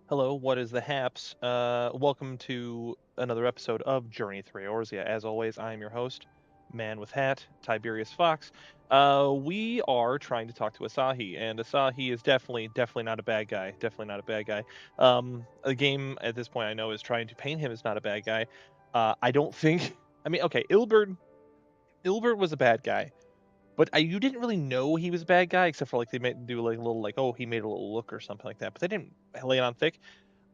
Hello, what is the haps? Welcome to another episode of Journey Through Eorzea. As always, I am your host, Man with Hat, Tiberius Fox. We are trying to talk to Asahi, and Asahi is definitely not a bad guy. Definitely not a bad guy. The game at this point I know is trying to paint him as not a bad guy. I don't think. I mean, okay, Ilbert was a bad guy, but you didn't really know he was a bad guy except for like they made do like a little like oh he made a little look or something like that, but they didn't lay it on thick.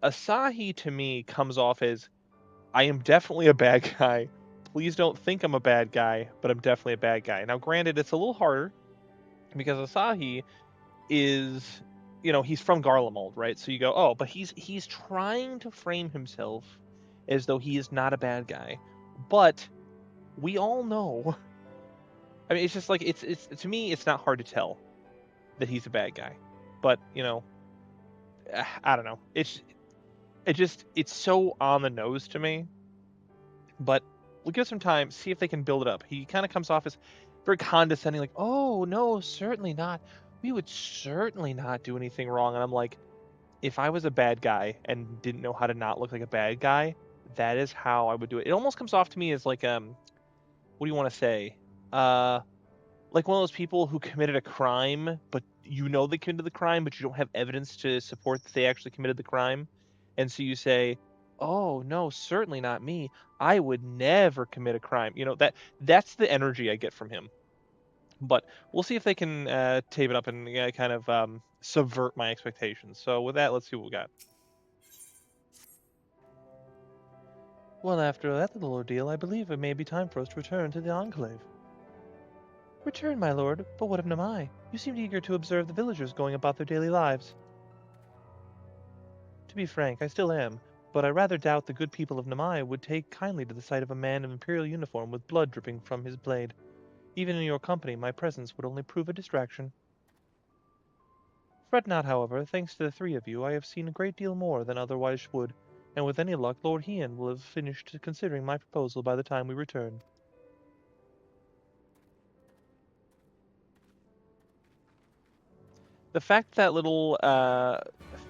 Asahi to me comes off as I am definitely a bad guy. Please don't think I'm a bad guy, but I'm definitely a bad guy. Now, granted, it's a little harder because Asahi is, he's from Garlemald, right? So you go, oh, but he's trying to frame himself as though he is not a bad guy, but we all know. I mean, it's just like it's to me, it's not hard to tell that he's a bad guy, but I don't know. It's so on the nose to me, but we'll give some time, see if they can build it up. He kind of comes off as very condescending, like, "Oh no, certainly not. We would certainly not do anything wrong." And I'm like, if I was a bad guy and didn't know how to not look like a bad guy, that is how I would do it. It almost comes off to me as like what do you want to say? Uh, like one of those people who committed a crime, but you know they committed the crime, but you don't have evidence to support that they actually committed the crime. And so you say, "Oh, no, certainly not me. I would never commit a crime." That's the energy I get from him. But we'll see if they can tape it up and kind of subvert my expectations. So with that, let's see what we got. Well, after that little ordeal, I believe it may be time for us to return to the Enclave. Return, my lord, but what of Namai? You seemed eager to observe the villagers going about their daily lives. To be frank, I still am, but I rather doubt the good people of Namai would take kindly to the sight of a man in imperial uniform with blood dripping from his blade. Even in your company, my presence would only prove a distraction. Fret not, however, thanks to the three of you, I have seen a great deal more than otherwise would, and with any luck Lord Hien will have finished considering my proposal by the time we return. The fact that little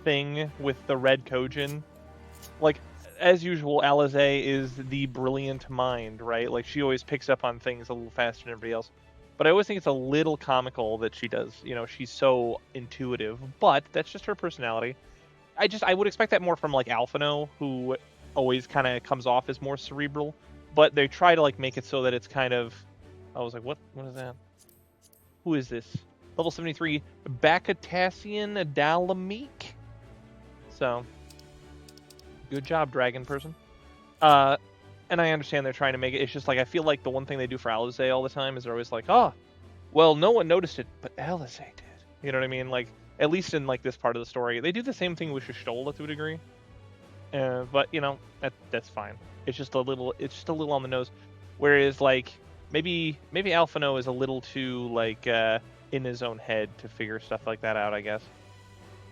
thing with the red Kojin, like as usual, Alize is the brilliant mind, right? Like she always picks up on things a little faster than everybody else. But I always think it's a little comical that she does. She's so intuitive, but that's just her personality. I would expect that more from like Alphino, who always kind of comes off as more cerebral. But they try to like make it so that it's kind of. I was like, what? What is that? Who is this? Level 73, Bacatassian Dalameek. So, good job, dragon person. Uh, and I understand they're trying to make it. It's just like I feel like the one thing they do for Alize all the time is they're always like, oh, well, no one noticed it, but Alize did. You know what I mean? Like at least in like this part of the story, they do the same thing with Shishtola to a degree. But that's fine. It's just a little on the nose. Whereas like maybe Alphino is a little too like in his own head to figure stuff like that out, I guess.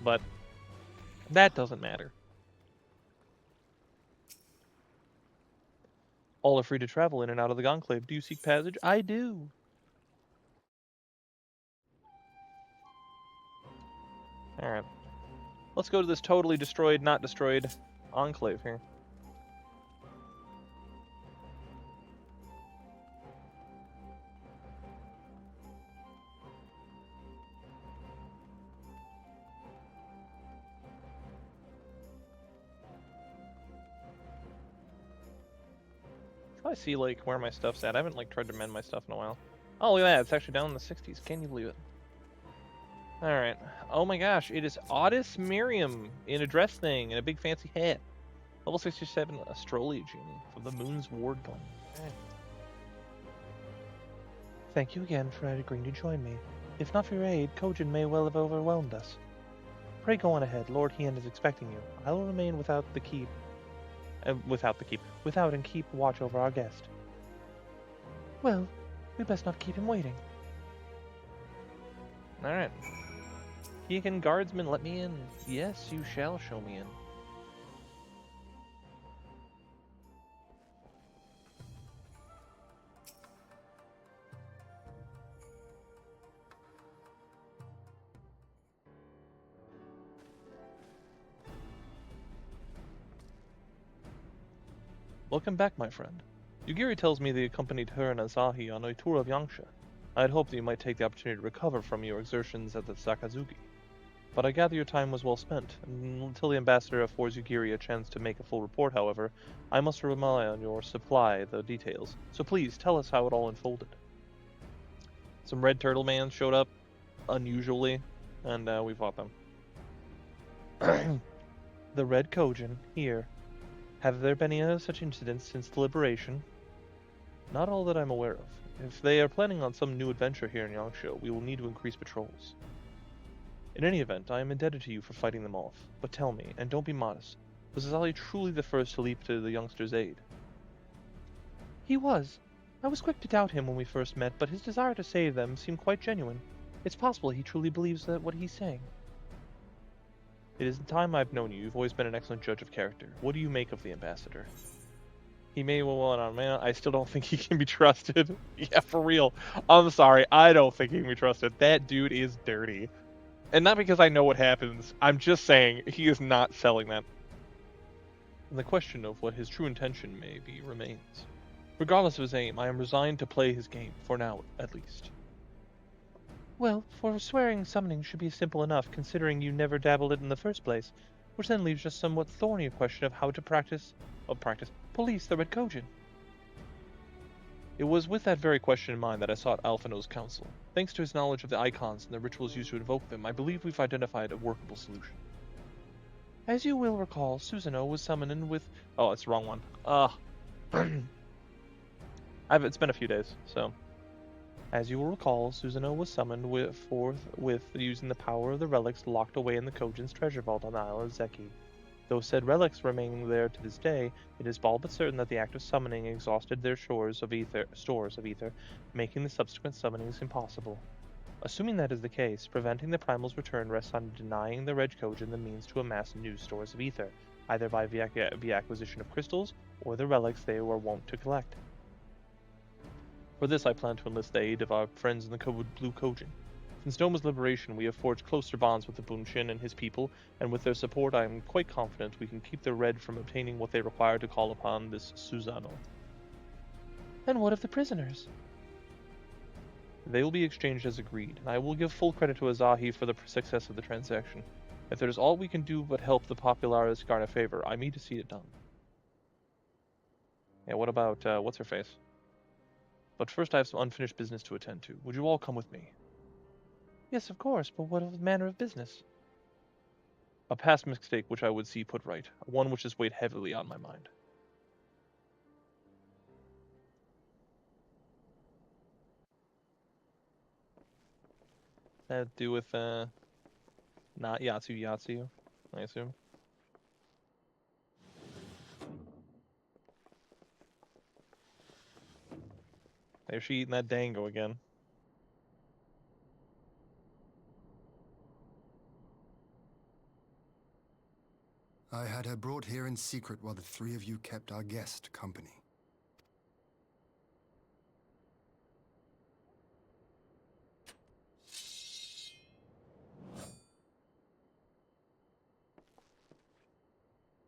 But that doesn't matter. All are free to travel in and out of the Conclave. Do you seek passage? I do. Alright. Let's go to this totally destroyed, not destroyed Enclave here. I see like where my stuff's at. I haven't like tried to mend my stuff in a while. Oh, look at that. It's actually down in the 60s. Can you believe it? Alright. Oh my gosh. It is Otis Miriam in a dress thing and a big fancy hat. Level 67 Astrologian from the Moon's Ward Gun. Okay. Thank you again for agreeing to join me. If not for your aid, Kojin may well have overwhelmed us. Pray go on ahead. Lord Hien is expecting you. I will remain without and keep watch over our guest. Well, we best not keep him waiting. Alright. Keegan Guardsman, let me in. Yes, you shall show me in. Welcome back, my friend. Yugiri tells me they accompanied her and Asahi on a tour of Yangsha. I had hoped that you might take the opportunity to recover from your exertions at the Sakazuki. But I gather your time was well spent, and until the ambassador affords Yugiri a chance to make a full report, however, I must rely on your supply the details. So please, tell us how it all unfolded. Some red turtle man showed up, unusually, and we fought them. The Red Kojin, here. Have there been any such incidents since the liberation? Not all that I'm aware of. If they are planning on some new adventure here in Yangsha, we will need to increase patrols. In any event, I am indebted to you for fighting them off. But tell me, and don't be modest, was Asahi truly the first to leap to the youngster's aid? He was. I was quick to doubt him when we first met, but his desire to save them seemed quite genuine. It's possible he truly believes that what he's saying. It is the time I've known you. You've always been an excellent judge of character. What do you make of the ambassador? He may well on man. I still don't think he can be trusted. Yeah, for real. I'm sorry. I don't think he can be trusted. That dude is dirty. And not because I know what happens. I'm just saying he is not selling that. And the question of what his true intention may be remains. Regardless of his aim, I am resigned to play his game, for now at least. Well, for swearing summoning should be simple enough, considering you never dabbled it in the first place, which then leaves just somewhat thorny a question of how to police the Red Kojin. It was with that very question in mind that I sought Alphino's counsel. Thanks to his knowledge of the icons and the rituals used to invoke them, I believe we've identified a workable solution. As you will recall, Susanoo was summoned with... Oh, it's the wrong one. It's been a few days, so... As you will recall, Susanoo was summoned with using the power of the relics locked away in the Kojin's treasure vault on the island of Zeki. Though said relics remain there to this day, it is all but certain that the act of summoning exhausted their stores of ether, making the subsequent summonings impossible. Assuming that is the case, preventing the primal's return rests on denying the Red Kojin the means to amass new stores of ether, either by via acquisition of crystals or the relics they were wont to collect. For this, I plan to enlist the aid of our friends in the Blue Kojin. Since Noma's liberation, we have forged closer bonds with the Bunshin and his people, and with their support, I am quite confident we can keep the Red from obtaining what they require to call upon this Susanoo. And what of the prisoners? They will be exchanged as agreed, and I will give full credit to Asahi for the success of the transaction. If there is all we can do but help the Popularis garner favor, I mean to see it done. Yeah, what about, what's-her-face? But first I have some unfinished business to attend to. Would you all come with me? Yes, of course, but what manner of business? A past mistake which I would see put right. One which has weighed heavily on my mind. That to do with, not Yotsuyu, I assume. There's she eating that dango again. I had her brought here in secret while the three of you kept our guest company.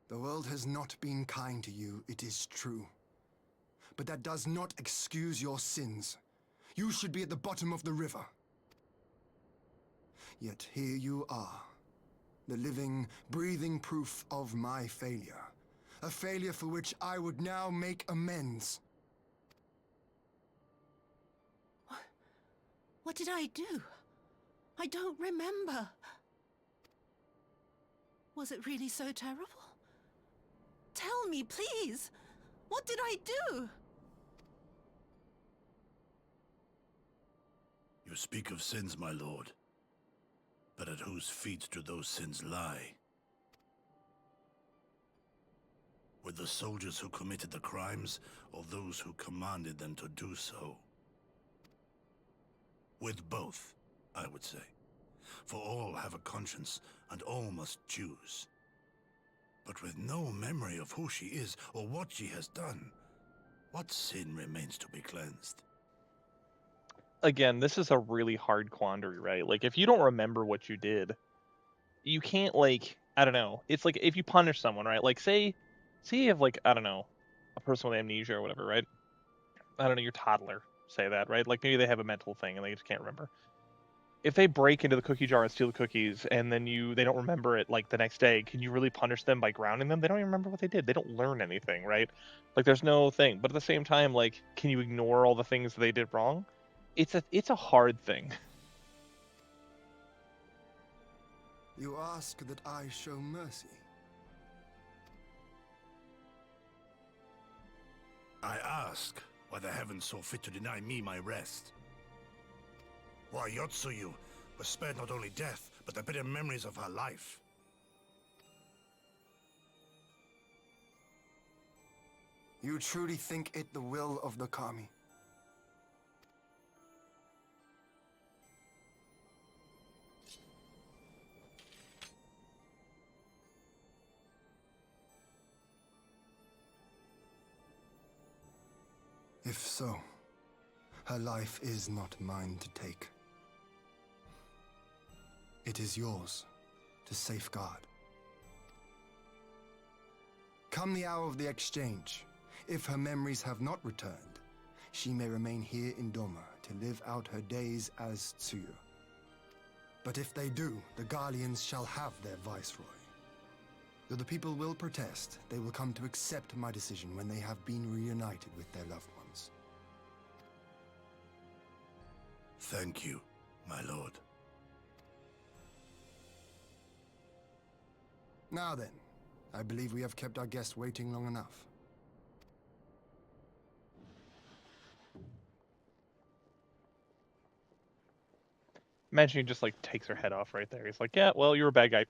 The world has not been kind to you, it is true. But that does not excuse your sins. You should be at the bottom of the river. Yet here you are, the living, breathing proof of my failure. A failure for which I would now make amends. What did I do? I don't remember. Was it really so terrible? Tell me, please. What did I do? You speak of sins, my lord. But at whose feet do those sins lie? With the soldiers who committed the crimes, or those who commanded them to do so? With both, I would say. For all have a conscience, and all must choose. But with no memory of who she is, or what she has done, what sin remains to be cleansed? Again, this is a really hard quandary, right? Like, if you don't remember what you did, you can't, like, I don't know. It's like if you punish someone, right? Like, say you have, like, I don't know, a person with amnesia or whatever, right? I don't know, your toddler, say that, right? Like maybe they have a mental thing and they just can't remember. If they break into the cookie jar and steal the cookies and then they don't remember it like the next day, can you really punish them by grounding them? They don't even remember what they did. They don't learn anything, right? Like there's no thing. But at the same time, like, can you ignore all the things they did wrong? It's a hard thing. You ask that I show mercy. I ask why the heavens saw fit to deny me my rest. Why Yotsuyu was spared not only death, but the bitter memories of her life. You truly think it the will of the Kami? If so, her life is not mine to take. It is yours to safeguard. Come the hour of the exchange, if her memories have not returned, she may remain here in Doma to live out her days as Tsuyu. But if they do, the Guardians shall have their viceroy. Though the people will protest, they will come to accept my decision when they have been reunited with their loved ones. Thank you, my lord. Now then, I believe we have kept our guest waiting long enough. Imagine he just like takes her head off right there. He's like, yeah, well, you're a bad guy.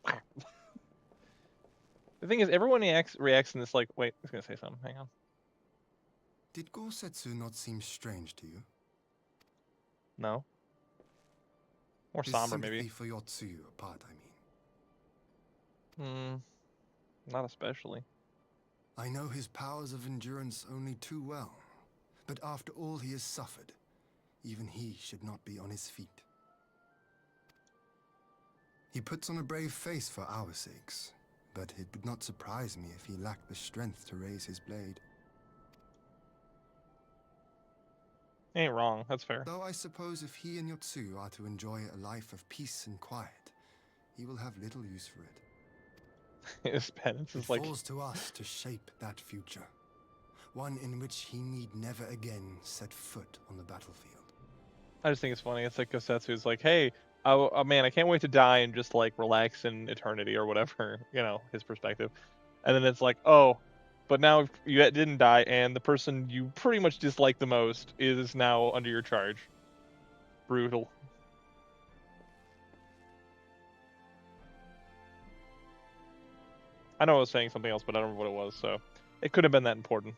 The thing is, everyone reacts in this like, wait, I was gonna say something. Hang on. Did Gosetsu not seem strange to you? No. More His somber, sympathy maybe. for Yotsuyu apart, I mean. Not especially. I know his powers of endurance only too well, but after all he has suffered, even he should not be on his feet. He puts on a brave face for our sakes, but it would not surprise me if he lacked the strength to raise his blade. Ain't wrong. That's fair. Though I suppose if he and Yotsuyu are to enjoy a life of peace and quiet, he will have little use for it. His penance It is like, falls to us to shape that future, one in which he need never again set foot on the battlefield. I just think it's funny. It's like Gosetsu's like, hey, oh man, I can't wait to die and just like relax in eternity or whatever, his perspective. And then it's like, oh, but now if you didn't die and the person you pretty much dislike the most is now under your charge. Brutal. I know I was saying something else, but I don't remember what it was, so it could have been that important.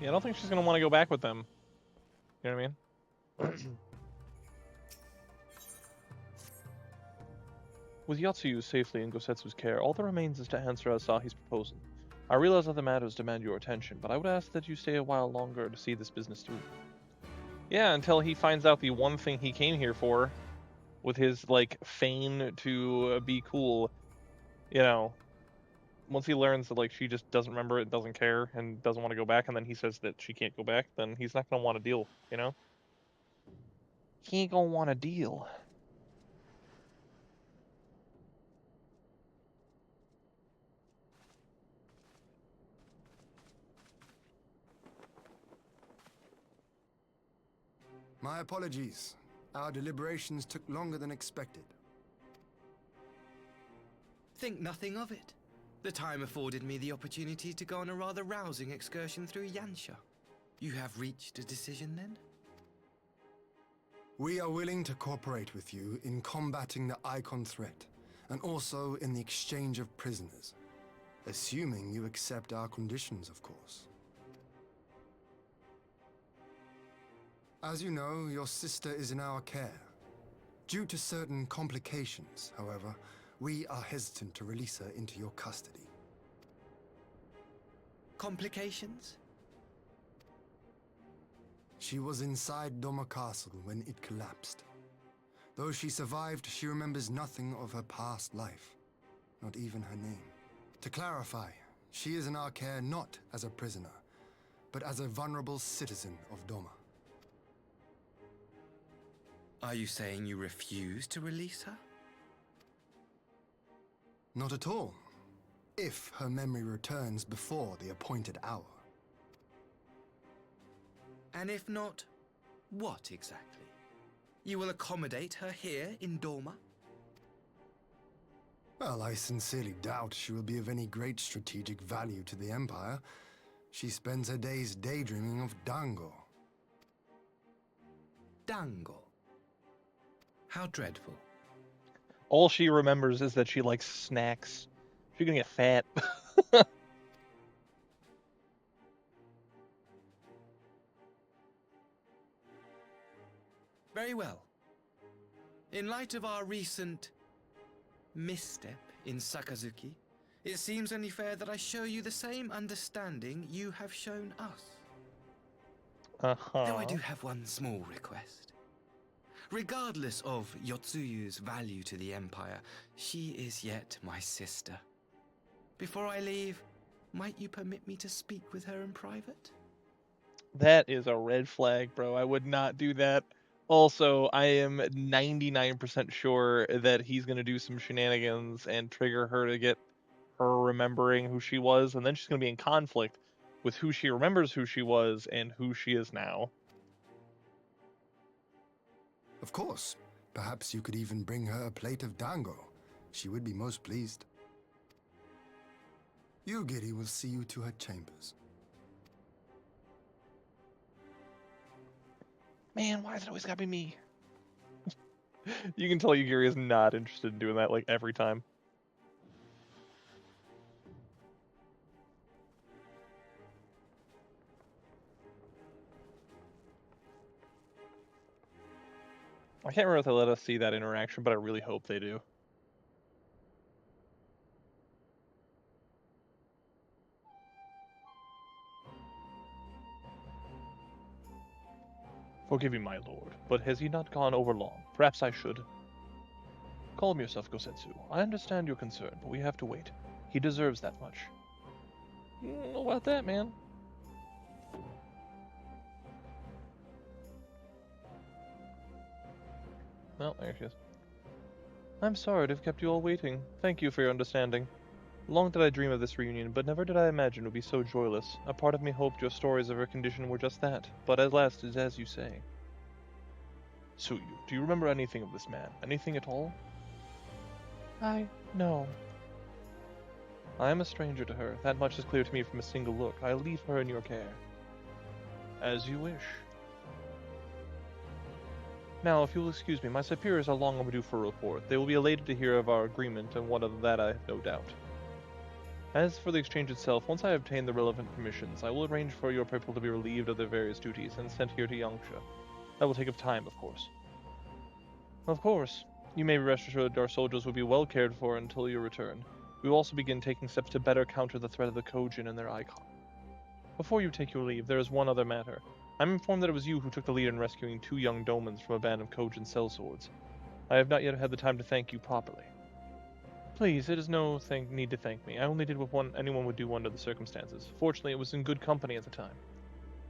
Yeah, I don't think she's gonna want to go back with them. You know what I mean? With Yotsuyu safely in Gosetsu's care, all that remains is to answer Asahi's proposal. I realize other matters demand your attention, but I would ask that you stay a while longer to see this business through. Yeah, until he finds out the one thing he came here for, with his, like, feign to be cool, once he learns that, like, she just doesn't remember it, doesn't care, and doesn't want to go back, and then he says that she can't go back, then he's not going to want to deal, He ain't going to want to deal. My apologies. Our deliberations took longer than expected. Think nothing of it. The time afforded me the opportunity to go on a rather rousing excursion through Yansha. You have reached a decision then? We are willing to cooperate with you in combating the Icon threat, and also in the exchange of prisoners. Assuming you accept our conditions, of course. As you know, your sister is in our care. Due to certain complications, however, we are hesitant to release her into your custody. Complications? She was inside Doma Castle when it collapsed. Though she survived, she remembers nothing of her past life, not even her name. To clarify, she is in our care not as a prisoner, but as a vulnerable citizen of Doma. Are you saying you refuse to release her? Not at all, if her memory returns before the appointed hour. And if not, what exactly? You will accommodate her here in Doma? Well, I sincerely doubt she will be of any great strategic value to the Empire. She spends her days daydreaming of Dango. Dango. How dreadful. All she remembers is that she likes snacks. She's gonna get fat. Very well. In light of our recent misstep in Sakazuki, it seems only fair that I show you the same understanding you have shown us. Though I do have one small request. Regardless of Yotsuyu's value to the Empire, she is yet my sister. Before I leave, might you permit me to speak with her in private? That is a red flag, bro. I would not do that. Also, I am 99% sure that he's going to do some shenanigans and trigger her to get her remembering who she was, and then she's going to be in conflict with who she remembers who she was and who she is now. Of course. Perhaps you could even bring her a plate of dango. She would be most pleased. Yugiri will see you to her chambers. Man, why is it always gotta be me? You can tell Yugiri is not interested in doing that, like, every time. I can't remember if they let us see that interaction, but I really hope they do. Forgive me, my lord, but has he not gone over long? Perhaps I should. Calm yourself, Gosetsu. I understand your concern, but we have to wait. He deserves that much. I don't know about that, man. Well, there she is. I'm sorry to have kept you all waiting. Thank you for your understanding. Long did I dream of this reunion, but never did I imagine it would be so joyless. A part of me hoped your stories of her condition were just that, but at last it is as you say. Tsuyu, do you remember anything of this man? Anything at all? No. I am a stranger to her. That much is clear to me from a single look. I leave her in your care. As you wish. Now, if you will excuse me, my superiors are long overdue for a report. They will be elated to hear of our agreement, and what of that I have no doubt. As for the exchange itself, once I obtain the relevant permissions, I will arrange for your people to be relieved of their various duties and sent here to Yangsha. That will take up time, of course. Of course. You may rest assured our soldiers will be well cared for until your return. We will also begin taking steps to better counter the threat of the Kojin and their icon. Before you take your leave, there is one other matter. I'm informed that it was you who took the lead in rescuing 2 young Domans from a band of Kojin sellswords. I have not yet had the time to thank you properly. Please, it is no need to thank me. I only did what anyone would do under the circumstances. Fortunately, it was in good company at the time.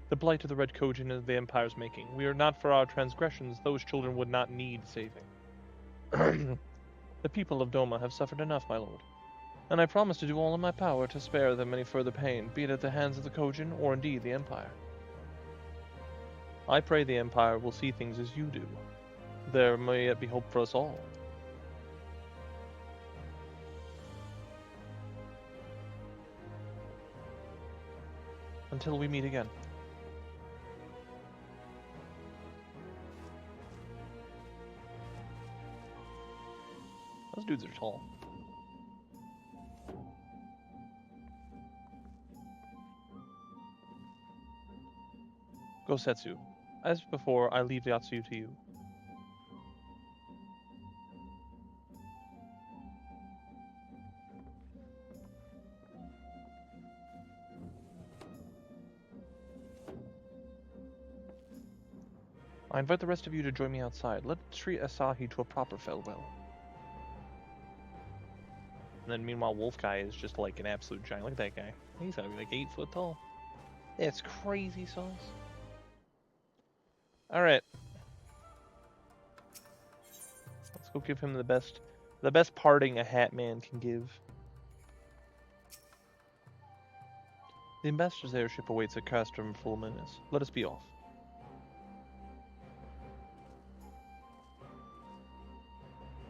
The blight of the Red Kojin is the Empire's making. We are not for our transgressions, those children would not need saving. The people of Doma have suffered enough, my lord, and I promise to do all in my power to spare them any further pain, be it at the hands of the Kojin or indeed the Empire. I pray the Empire will see things as you do. There may yet be hope for us all. Until we meet again. Those dudes are tall. Gosetsu. As before, I leave Yotsuyu to you. I invite the rest of you to join me outside. Let's treat Asahi to a proper farewell. And then meanwhile, Wolf Guy is just like an absolute giant. Look at that guy. He's gotta be like 8 foot tall. That's crazy sauce. Alright. Let's go give him the best parting a hat man can give. The ambassador's airship awaits at Castrum full menace. Let us be off.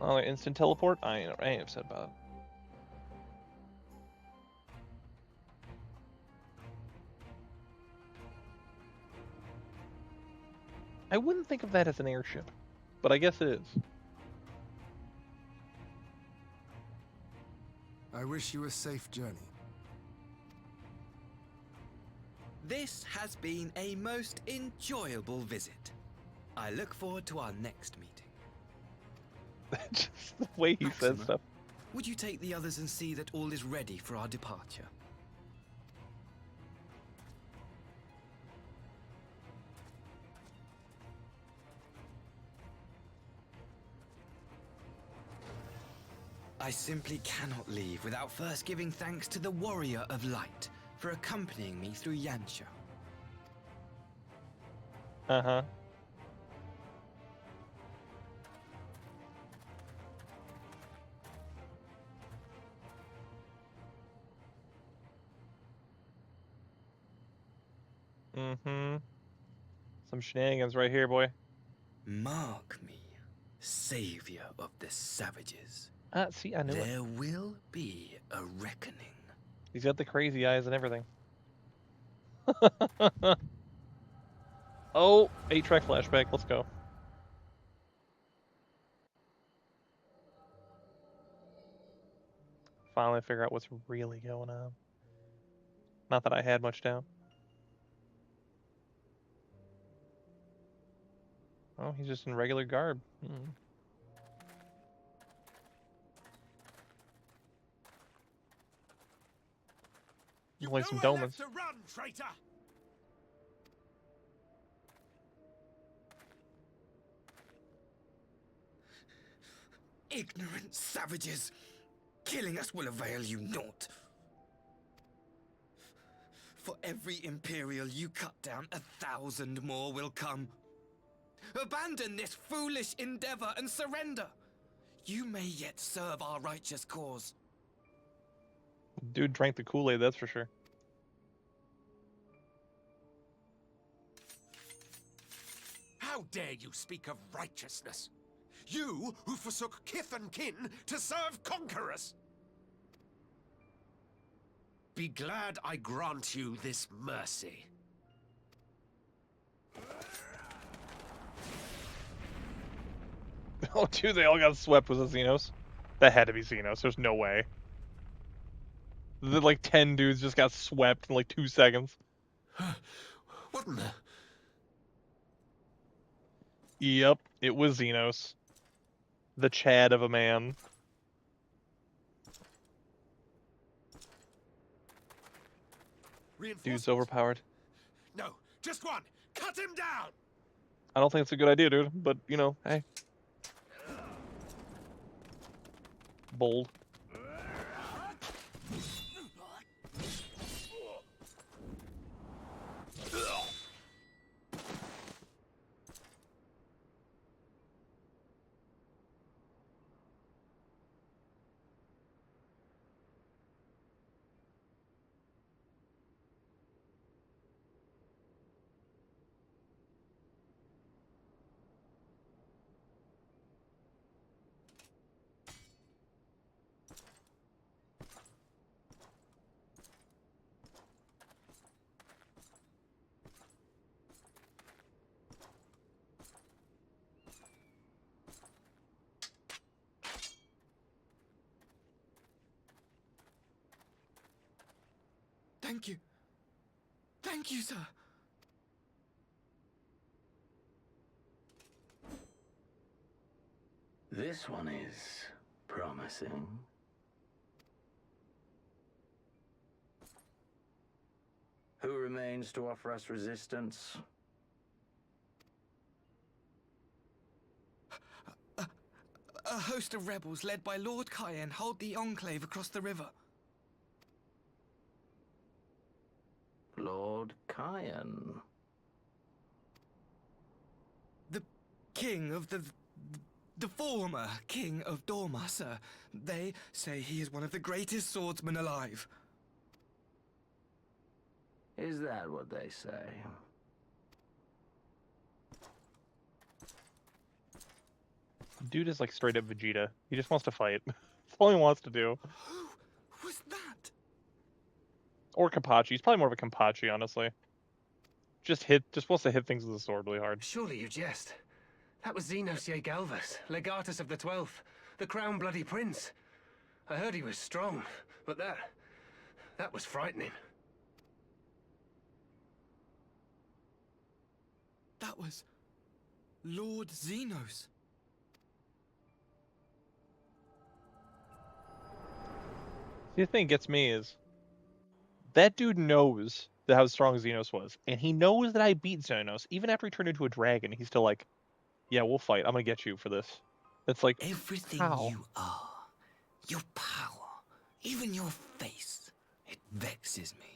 Oh, instant teleport? I ain't upset about it. I wouldn't think of that as an airship, but I guess it is. I wish you a safe journey. This has been a most enjoyable visit. I look forward to our next meeting. Just the way he Maxima, says stuff. Would you take the others and see that all is ready for our departure? I simply cannot leave without first giving thanks to the Warrior of Light for accompanying me through Yansha. Uh-huh. Mm-hmm. Some shenanigans right here, boy. Mark me, savior of the savages. See, I knew it. There will be a reckoning. He's got the crazy eyes and everything. Oh, 8-track flashback. Let's go. Finally figure out what's really going on. Not that I had much doubt. Oh, he's just in regular garb. You've Like some nowhere donuts. left to run, traitor! Ignorant savages! Killing us will avail you naught. For every Imperial you cut down, 1,000 more will come. Abandon this foolish endeavor and surrender. You may yet serve our righteous cause. Dude drank the Kool-Aid, that's for sure. How dare you speak of righteousness? You who forsook kith and kin to serve conquerors! Be glad I grant you this mercy. Oh, dude, they all got swept. Was it Xenos? That had to be Xenos. There's no way. The, like 10 dudes just got swept in like 2 seconds. What in the... Yep, it was Xenos. The Chad of a man. Dude's overpowered. No, just one! Cut him down! I don't think it's a good idea, dude, but, you know, hey. Bold. Thank you. Thank you, sir. This one is promising. Who remains to offer us resistance? A host of rebels led by Lord Cayenne hold the enclave across the river. Lord Cayenne. The king of the former king of Dorma, sir. They say he is one of the greatest swordsmen alive. Is that what they say? Dude is like straight up Vegeta. He just wants to fight. That's all he wants to do. Who was that? Or Kapachi. He's probably more of a Kapachi, honestly. Just wants to hit things with a sword really hard. Surely you jest. That was Xenos Galvus, legatus of the 12th, the Crown Bloody Prince. I heard he was strong, but that was frightening. That was Lord Xenos. The thing that gets me is that dude knows that how strong Xenos was, and he knows that I beat Xenos. Even after he turned into a dragon, he's still like, "Yeah, we'll fight. I'm gonna get you for this." It's like, Everything how? you are, your power, even your face, it vexes me.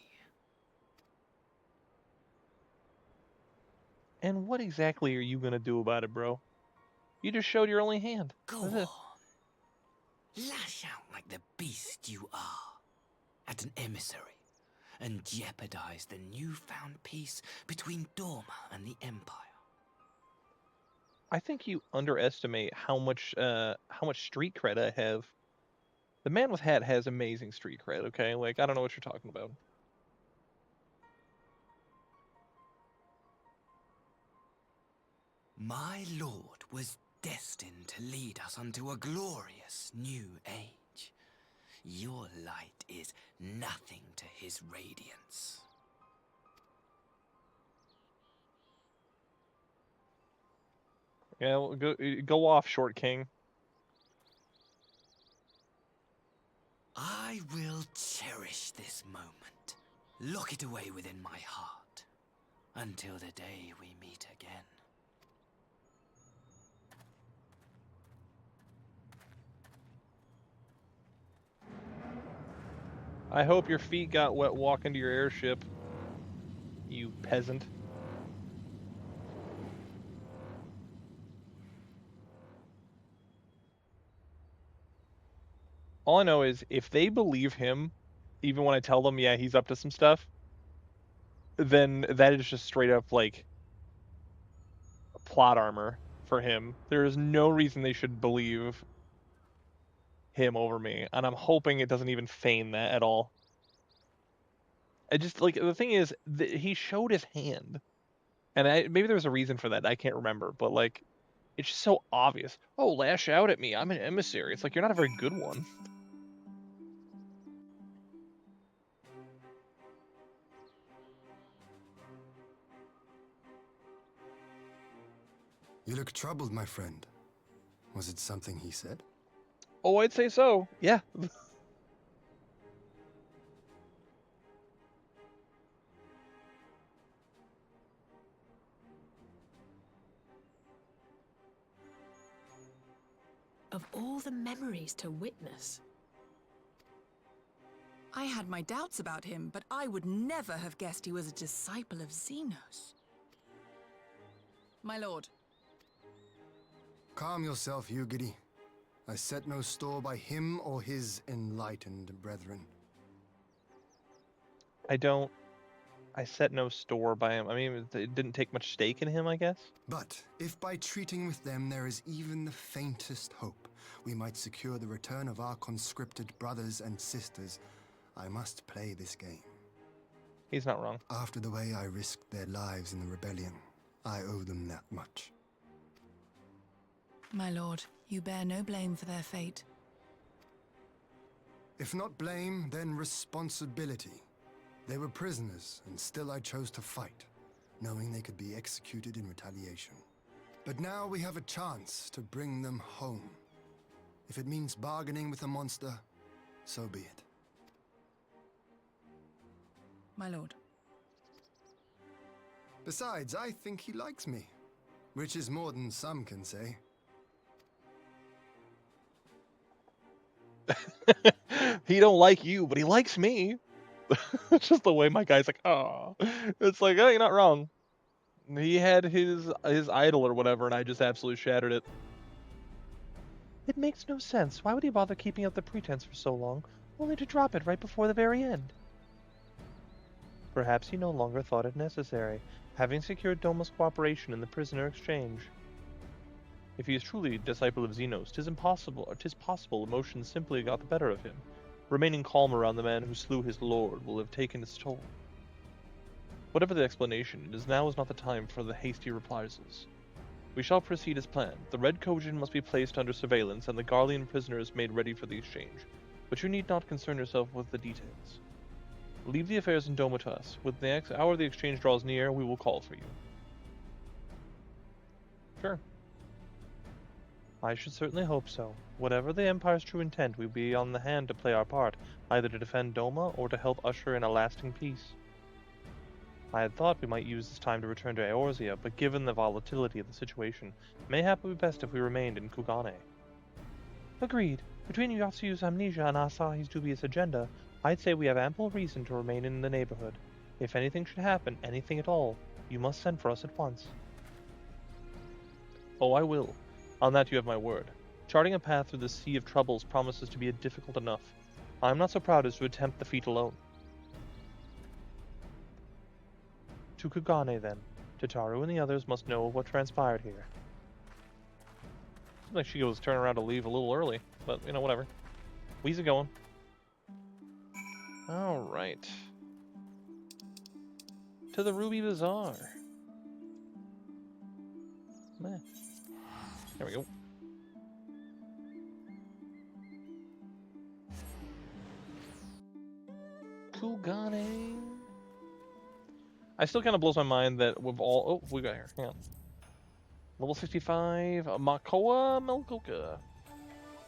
And what exactly are you gonna do about it, bro? You just showed your only hand. Go That's on. it. Lash out like the beast you are at an emissary and jeopardize the newfound peace between Dorma and the Empire. I think you underestimate how much street cred I have. The man with hat has amazing street cred. Okay, like I don't know what you're talking about. My lord was destined to lead us unto a glorious new age. Your light is nothing to his radiance. Yeah, well, go off, short king. I will cherish this moment, lock it away within my heart, until the day we meet again. I hope your feet got wet walking to your airship, you peasant. All I know is if they believe him, even when I tell them, yeah, he's up to some stuff, then that is just straight up like plot armor for him. There is no reason they should believe him over me, and I'm hoping it doesn't even feign that at all. I just like the thing is he showed his hand, and maybe there's a reason for that. I can't remember, but like it's just so obvious. Oh, lash out at me! I'm an emissary. It's like you're not a very good one. You look troubled, my friend. Was it something he said? Oh, I'd say so. Yeah. Of all the memories to witness. I had my doubts about him, but I would never have guessed he was a disciple of Xenos. My lord. Calm yourself, Yugiri. I set no store by him or his enlightened brethren. I set no store by him. I mean, it didn't take much stake in him, I guess. But if by treating with them there is even the faintest hope, we might secure the return of our conscripted brothers and sisters, I must play this game. He's not wrong. After the way I risked their lives in the rebellion, I owe them that much. My lord, you bear no blame for their fate. If not blame, then responsibility. They were prisoners, and still I chose to fight, knowing they could be executed in retaliation. But now we have a chance to bring them home. If it means bargaining with a monster, so be it. My lord. Besides, I think he likes me, which is more than some can say. He don't like you, but he likes me. It's just the way my guy's like, oh, it's like, oh, you're not wrong. He had his idol or whatever, and I just absolutely shattered it. It makes no sense. Why would he bother keeping up the pretense for so long, only to drop it right before the very end? Perhaps he no longer thought it necessary, having secured Doma's cooperation in the prisoner exchange. If he is truly a disciple of Xenos, 'tis possible emotions simply got the better of him. Remaining calm around the man who slew his lord will have taken its toll. Whatever the explanation, now is not the time for the hasty reprisals. We shall proceed as planned. The Red Kojin must be placed under surveillance and the Garlean prisoners made ready for the exchange. But you need not concern yourself with the details. Leave the affairs in Doma to us. When the next hour the exchange draws near, we will call for you. Sure. I should certainly hope so. Whatever the Empire's true intent, we will be on the hand to play our part, either to defend Doma or to help usher in a lasting peace. I had thought we might use this time to return to Eorzea, but given the volatility of the situation, mayhap it would be best if we remained in Kugane. Agreed. Between Yotsuyu's amnesia and Asahi's dubious agenda, I'd say we have ample reason to remain in the neighborhood. If anything should happen, anything at all, you must send for us at once. Oh, I will. On that you have my word. Charting a path through the sea of troubles promises to be difficult enough. I am not so proud as to attempt the feat alone. To Kugane, then. Tataru and the others must know of what transpired here. Seems like she was turning around to leave a little early, but, you know, whatever. We's it going. Alright. To the Ruby Bazaar. Meh. There we go. Kugane. I still kind of blows my mind that with all... Oh, we got here. Hang on. Level 65. Makoa Melgoka.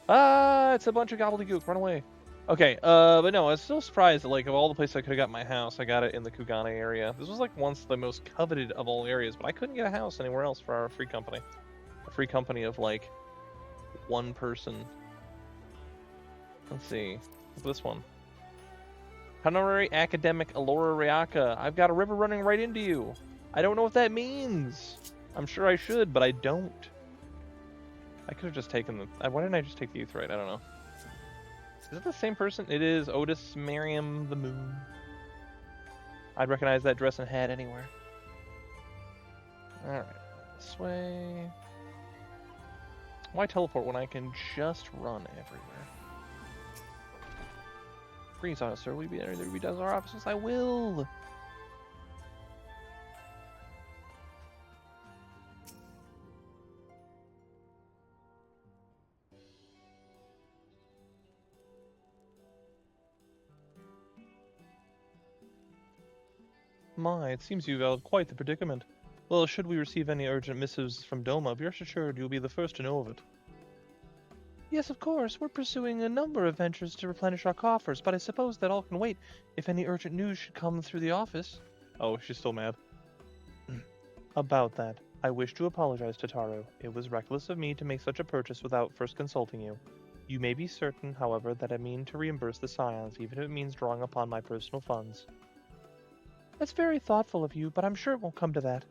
Ah, it's a bunch of gobbledygook. Run away. Okay, but no, I was still surprised that, like, of all the places I could have got my house, I got it in the Kugane area. This was, like, once the most coveted of all areas, but I couldn't get a house anywhere else for our free company. A free company of, like, one person. Let's see. What's this one? Honorary Academic Alora Reaka. I've got a river running right into you. I don't know what that means. I'm sure I should, but I don't. I could have just taken the... Why didn't I just take the Aetheryte? I don't know. Is it the same person? It is Otis Miriam the Moon. I'd recognize that dress and hat anywhere. Alright. This way... Why teleport when I can just run everywhere? Greetings on us, sir. Will you be entering the Ruby Bazaar our offices? I will! My, it seems you've held quite the predicament. Well, should we receive any urgent missives from Doma, be rest assured you'll be the first to know of it. Yes, of course. We're pursuing a number of ventures to replenish our coffers, but I suppose that all can wait if any urgent news should come through the office. Oh, she's still mad. About that, I wish to apologize, Tataru. It was reckless of me to make such a purchase without first consulting you. You may be certain, however, that I mean to reimburse the Scions, even if it means drawing upon my personal funds. That's very thoughtful of you, but I'm sure it won't come to that.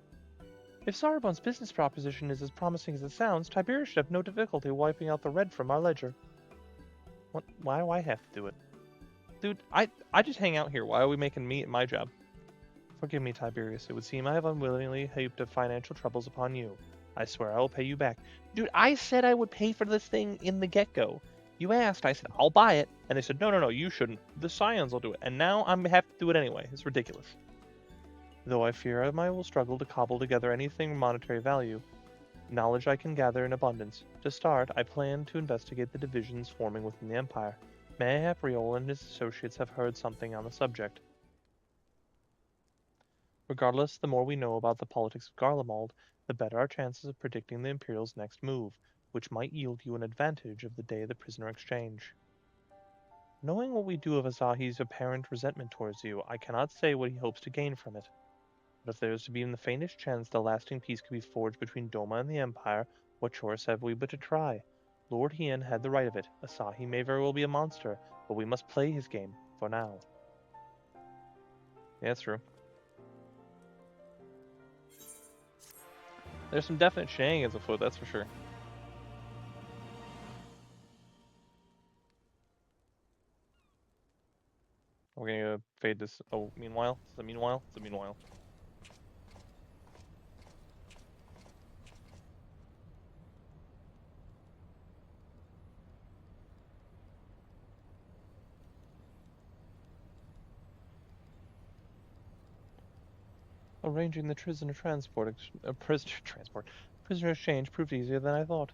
If Sarabon's business proposition is as promising as it sounds, Tiberius should have no difficulty wiping out the red from our ledger. What? Why do I have to do it? Dude, I just hang out here. Why are we making me my job? Forgive me, Tiberius. It would seem I have unwillingly heaped financial troubles upon you. I swear I will pay you back. Dude, I said I would pay for this thing in the get-go. You asked, I said, I'll buy it. And they said, no, you shouldn't. The Scions will do it. And now I'm have to do it anyway. It's ridiculous. Though I fear I will struggle to cobble together anything monetary value. Knowledge I can gather in abundance. To start, I plan to investigate the divisions forming within the Empire. Mayhap Riol and his associates have heard something on the subject. Regardless, the more we know about the politics of Garlemald, the better our chances of predicting the Imperial's next move, which might yield you an advantage of the day of the prisoner exchange. Knowing what we do of Asahi's apparent resentment towards you, I cannot say what he hopes to gain from it. But if there is to be in the faintest chance that lasting peace could be forged between Doma and the Empire, what choice have we but to try? Lord Hien had the right of it. Asahi may very well be a monster, but we must play his game for now. Yeah, that's true. There's some definite shenanigans afoot, that's for sure. We're gonna fade this. Oh, meanwhile? Is it meanwhile? It's a meanwhile. Arranging the prisoner prisoner exchange proved easier than I thought.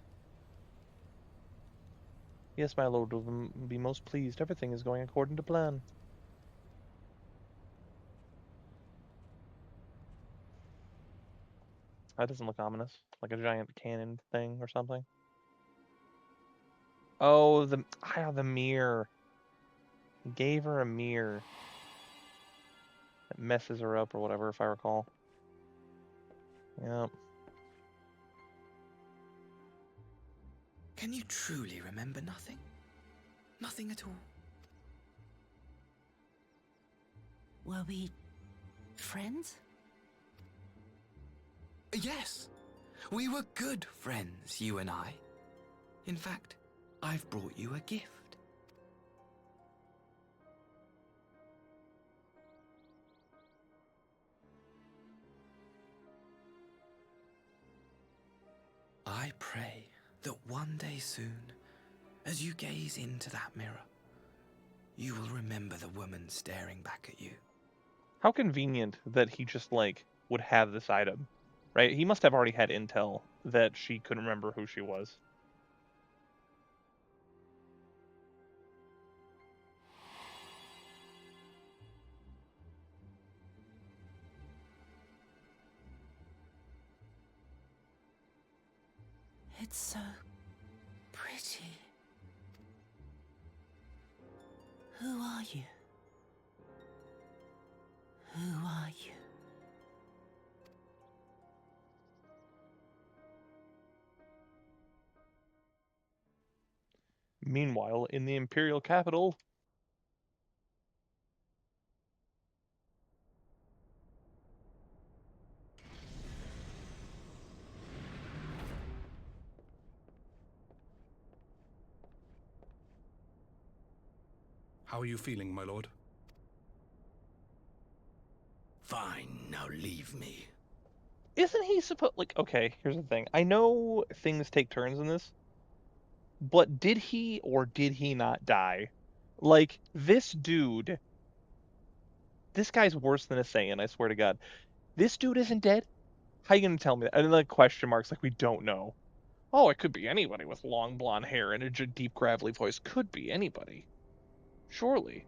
Yes, my lord will be most pleased. Everything is going according to plan. That doesn't look ominous. Like a giant cannon thing or something. Oh, the mirror. He gave her a mirror. That messes her up or whatever, if I recall. Yep. Can you truly remember nothing? Nothing at all? Were we friends? Yes. We were good friends, you and I. In fact, I've brought you a gift. I pray that one day soon, as you gaze into that mirror, you will remember the woman staring back at you. How convenient that he just, like, would have this item, right? He must have already had intel that she couldn't remember who she was. It's so pretty. Who are you? Who are you? Meanwhile, in the Imperial capital, How are you feeling, my lord? Fine, now leave me. isn't he supposed, like, okay, here's the thing. I know things take turns in this, but did he or did he not die? Like, this dude, this guy's worse than a Saiyan, I swear to God. This dude isn't dead? How you gonna tell me that? And then, like, question marks, like, we don't know. Oh, it could be anybody with long blonde hair and a deep gravelly voice. Could be anybody. Surely.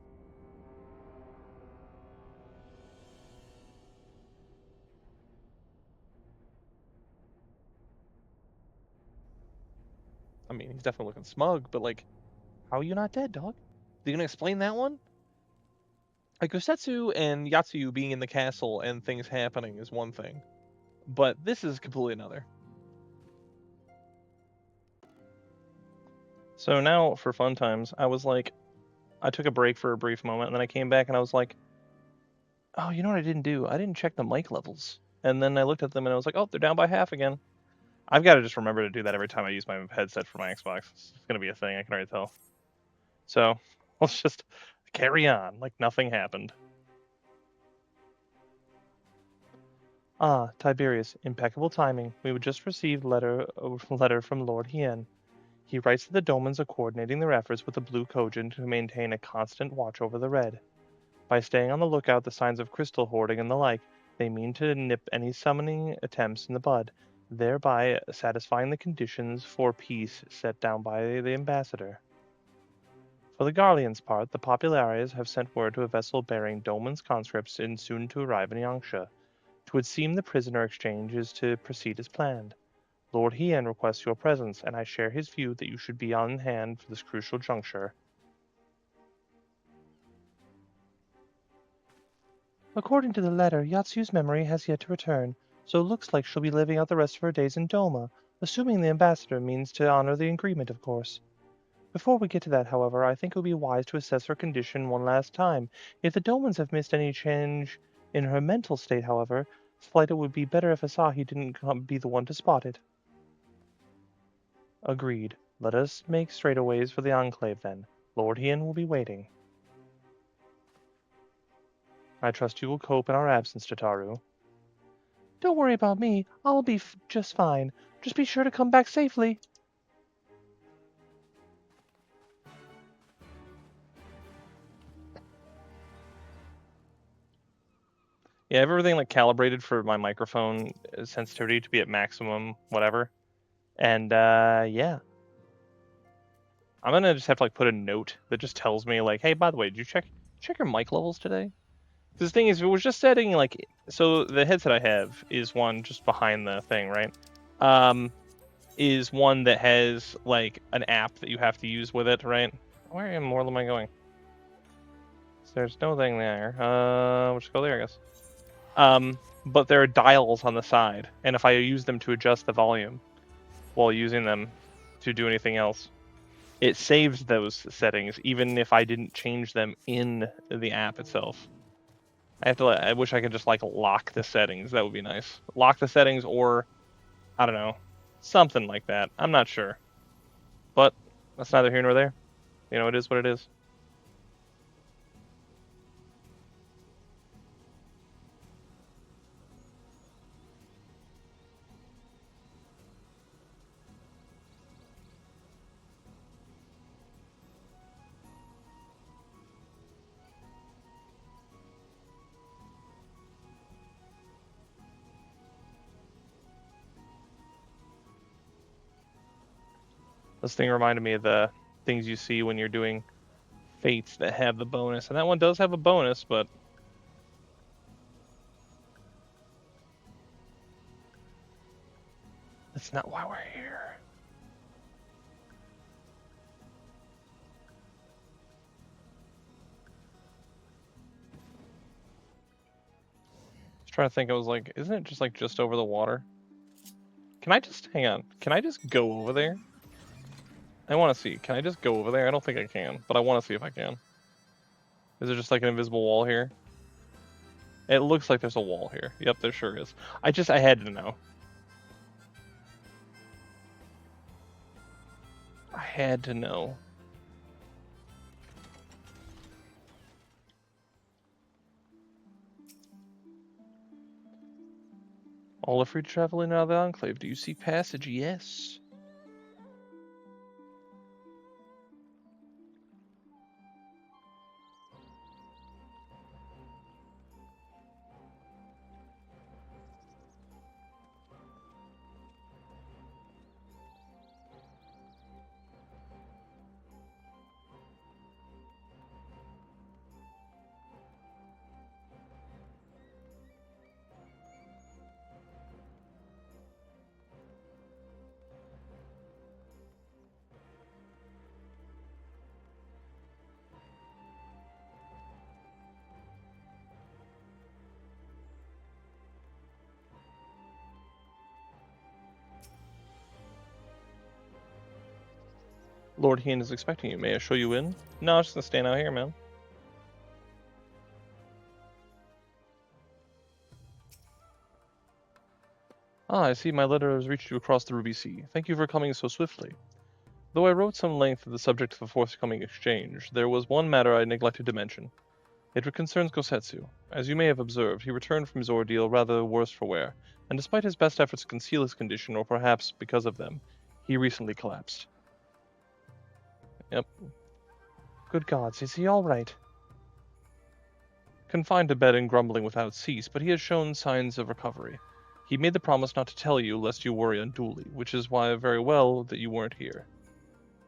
I mean, he's definitely looking smug, but, like, how are you not dead, dog? Are you gonna explain that one? Like, Gosetsu and Yotsuyu being in the castle and things happening is one thing, but this is completely another. So now, for fun times, I took a break for a brief moment, and then I came back and I was like, oh, you know what I didn't do? I didn't check the mic levels. And then I looked at them and I was like, oh, they're down by half again. I've got to just remember to do that every time I use my headset for my Xbox. It's going to be a thing, I can already tell. So, let's just carry on like nothing happened. Ah, Tiberius, impeccable timing. We would just received letter from Lord Hien. He writes that the Domans are coordinating their efforts with the Blue Kojin to maintain a constant watch over the Red. By staying on the lookout the signs of crystal hoarding and the like, they mean to nip any summoning attempts in the bud, thereby satisfying the conditions for peace set down by the ambassador. For the Garlean's part, the Populares have sent word to a vessel bearing Doman's conscripts and soon to arrive in Yangsha. It would seem the prisoner exchange is to proceed as planned. Lord Hien requests your presence, and I share his view that you should be on hand for this crucial juncture. According to the letter, Yatsuyu's memory has yet to return, so it looks like she'll be living out the rest of her days in Doma, Assuming the ambassador means to honor the agreement, of course. Before we get to that, however, I think it would be wise to assess her condition one last time. If the Domans have missed any change in her mental state, however, it would be better if Asahi didn't be the one to spot it. Agreed. Let us make straightaways for the Enclave, then. Lord Hien will be waiting. I trust you will cope in our absence, Tataru. Don't worry about me. I'll be just fine. Just be sure to come back safely. Yeah, I have everything like calibrated for my microphone sensitivity to be at maximum, whatever. And yeah. I'm gonna just have to like put a note that just tells me like, hey, by the way, did you check your mic levels today? Because the thing is, if it was just setting like, so the headset I have is one just behind the thing, right? Is one that has like an app that you have to use with it, right? Where in the world am I going? So there's no thing there. We'll just go there, I guess. But there are dials on the side, and if I use them to adjust the volume while using them to do anything else, it saves those settings even if I didn't change them in the app itself. I wish I could just like lock the settings. That would be nice. Lock the settings, or I don't know, something like that. I'm not sure, but that's neither here nor there. You know, it is what it is. This thing reminded me of the things you see when you're doing fates that have the bonus, and that one does have a bonus, but that's not why we're here. I was trying to think, I was like, isn't it just like just over the water? Can I just, hang on, can I just go over there? I want to see, can I just go over there? I don't think I can, but I want to see if I can. Is there just like an invisible wall here? It looks like there's a wall here. Yep, there sure is. I had to know. I had to know. All are free to travel in and out of the Enclave. Do you seek passage? Yes. Lord Hien is expecting you. May I show you in? No, I'm just gonna stand out here, man. Ah, I see my letter has reached you across the Ruby Sea. Thank you for coming so swiftly. Though I wrote some length of the subject of the forthcoming exchange, there was one matter I neglected to mention. It concerns Gosetsu. As you may have observed, he returned from his ordeal rather worse for wear, and despite his best efforts to conceal his condition, or perhaps because of them, he recently collapsed. Yep. Good gods, is he alright? Confined to bed and grumbling without cease, but he has shown signs of recovery. He made the promise not to tell you lest you worry unduly, which is why very well that you weren't here.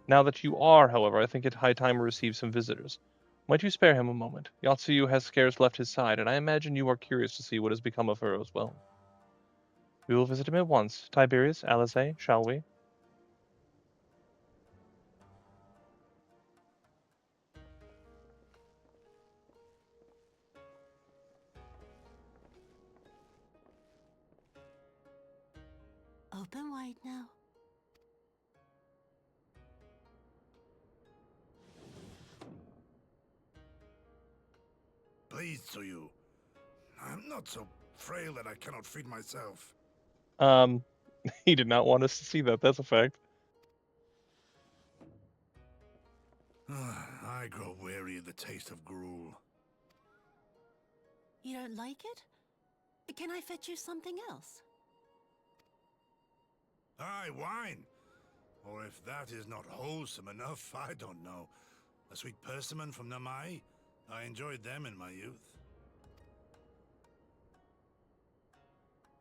Now that you are, however, I think it high time we receive some visitors. Might you spare him a moment? Yotsuyu has scarce left his side, and I imagine you are curious to see what has become of her as well. We will visit him at once. Tiberius, Alizé, shall we? Open wide now. Yotsuyu. I'm not so frail that I cannot feed myself. He did not want us to see that. That's a fact. I grow weary of the taste of gruel. You don't like it? Can I fetch you something else? Aye, wine. Or if that is not wholesome enough, I don't know. A sweet persimmon from Namai? I enjoyed them in my youth.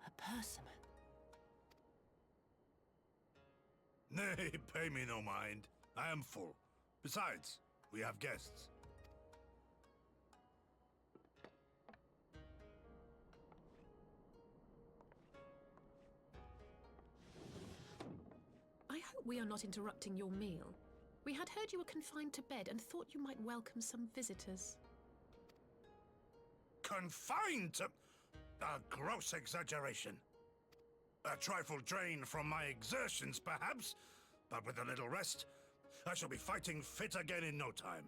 A persimmon. Nay, pay me no mind. I am full. Besides, we have guests. I hope we are not interrupting your meal. We had heard you were confined to bed and thought you might welcome some visitors. Confined to... A gross exaggeration. A trifle drained from my exertions, perhaps, but with a little rest, I shall be fighting fit again in no time.